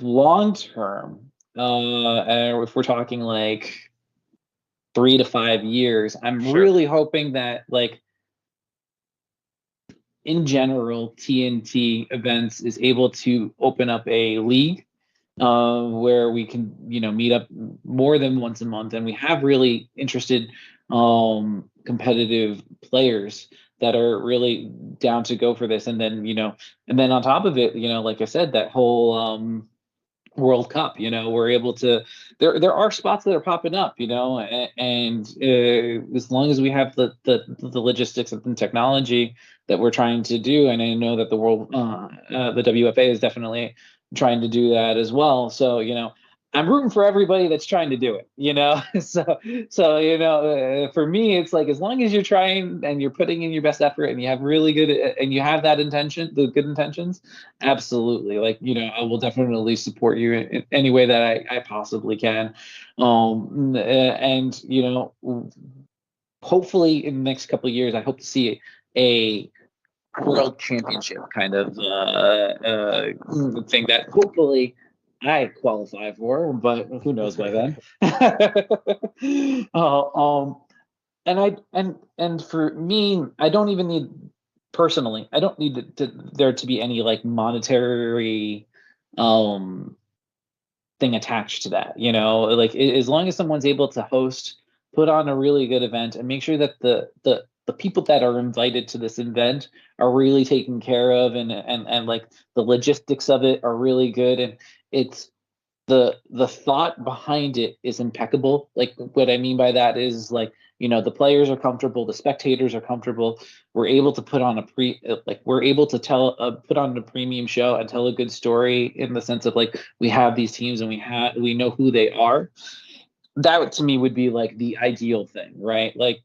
long term, and if we're talking like 3 to 5 years, I'm Sure. really hoping that, like, in general, TNT events is able to open up a league where we can, meet up more than once a month, and we have really interested competitive players that are really down to go for this. And then, and then on top of it, like I said, that whole World Cup, we're able to. There are spots that are popping up, and as long as we have the logistics and the technology that we're trying to do, and I know that the WFA is definitely trying to do that as well. So I'm rooting for everybody that's trying to do it, so for me, it's like, as long as you're trying and you're putting in your best effort and you have really good, and you have that intention, the good intentions, absolutely. Like, I will definitely support you in any way that I possibly can. And hopefully in the next couple of years, I hope to see a world championship kind of thing that hopefully I qualify for, but who knows by then. And for me, I don't even need, personally, I don't need there to be any like monetary um thing attached to that. Like, as long as someone's able to host, put on a really good event, and make sure that the people that are invited to this event are really taken care of, and like the logistics of it are really good, and it's the thought behind it is impeccable. Like, what I mean by that is, like, the players are comfortable, the spectators are comfortable. We're able to put on we're able to put on a premium show and tell a good story, in the sense of, like, we have these teams and we know who they are. That to me would be like the ideal thing, right? Like,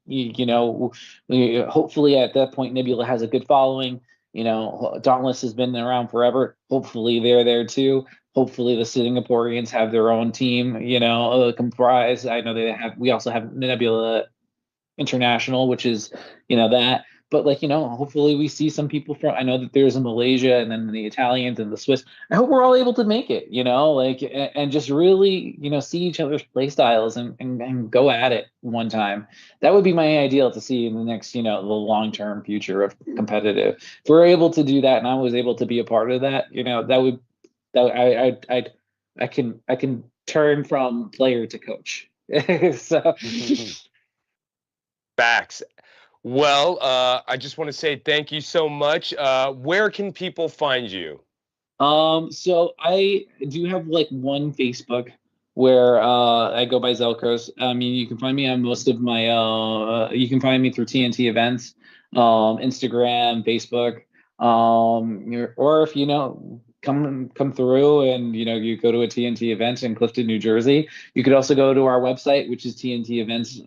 hopefully at that point Nebula has a good following. Dauntless has been around forever. Hopefully they're there too. Hopefully the Singaporeans have their own team, comprised. I know we also have Nebula International, which is, that. But, like, hopefully we see some people from, I know that there's in Malaysia, and then the Italians and the Swiss. I hope we're all able to make it, like, and just really, see each other's play styles, and go at it one time. That would be my ideal to see in the next, the long-term future of competitive. If we're able to do that, and I was able to be a part of that, I can turn from player to coach. So. Facts. Well, I just want to say thank you so much. Where can people find you? So I do have like one Facebook where I go by Zelkos. I mean, you can find me on most of my you can find me through TNT events, Instagram, Facebook, or if come through and you go to a TNT event in Clifton, New Jersey. You could also go to our website, which is TNT events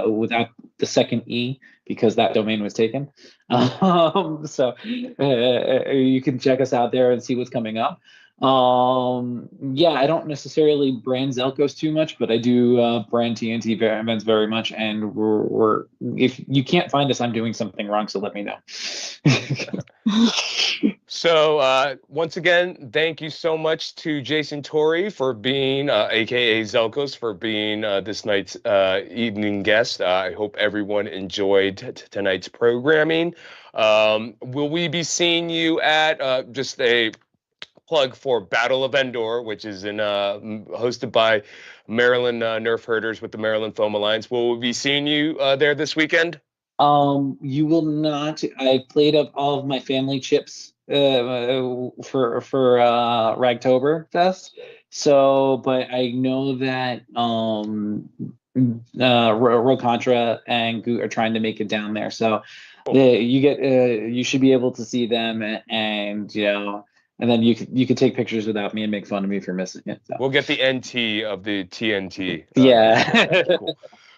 without the second E, because that domain was taken. So you can check us out there and see what's coming up. Yeah, I don't necessarily brand Zelkos too much, but I do brand TNT events very much. And we're if you can't find us, I'm doing something wrong, so let me know. So once again, thank you so much to Jason Torrey for being, aka Zelkos, for being this night's evening guest. I hope everyone enjoyed tonight's programming. Will we be seeing you at just a plug for Battle of Endor, which is hosted by Maryland Nerf Herders with the Maryland Foam Alliance? Will we be seeing you there this weekend? You will not. I played up all of my family chips for Ragtober Fest. So, but I know that Rocontra and Goot are trying to make it down there. So, Cool. you should be able to see them, and and then you could take pictures without me and make fun of me for missing it. So. We'll get the NT of the TNT. Yeah.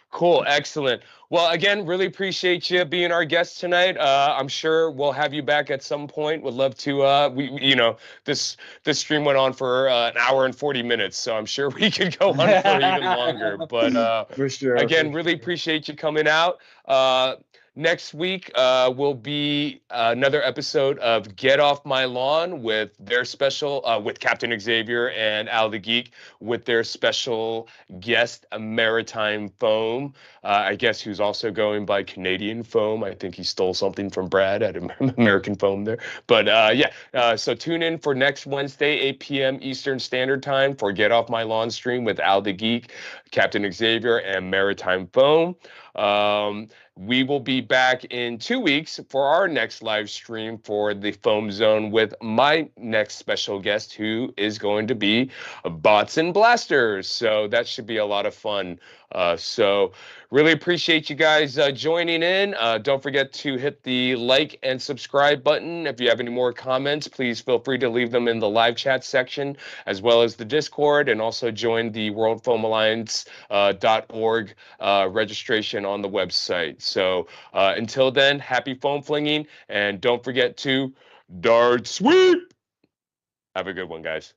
Cool. Excellent. Well, again, really appreciate you being our guest tonight. I'm sure we'll have you back at some point. Would love to. This stream went on for an hour and 40 minutes, so I'm sure we could go on for even longer. But for sure. Again, really appreciate you coming out. next week will be another episode of Get Off My Lawn with their special, with Captain Xavier and Al the Geek, with their special guest, Maritime Foam. I guess who's also going by Canadian Foam. I think he stole something from Brad at American Foam there. But so tune in for next Wednesday, 8 p.m. Eastern Standard Time for Get Off My Lawn stream with Al the Geek, Captain Xavier, and Maritime Foam. We will be back in 2 weeks for our next live stream for the Foam Zone with my next special guest, who is going to be Bots and Blasters. So that should be a lot of fun. So really appreciate you guys joining in. Don't forget to hit the like and subscribe button. If you have any more comments, please feel free to leave them in the live chat section, as well as the Discord, and also join the World Foam Alliance .org registration on the website. So until then, happy foam flinging, and don't forget to dart sweep. Have a good one, guys.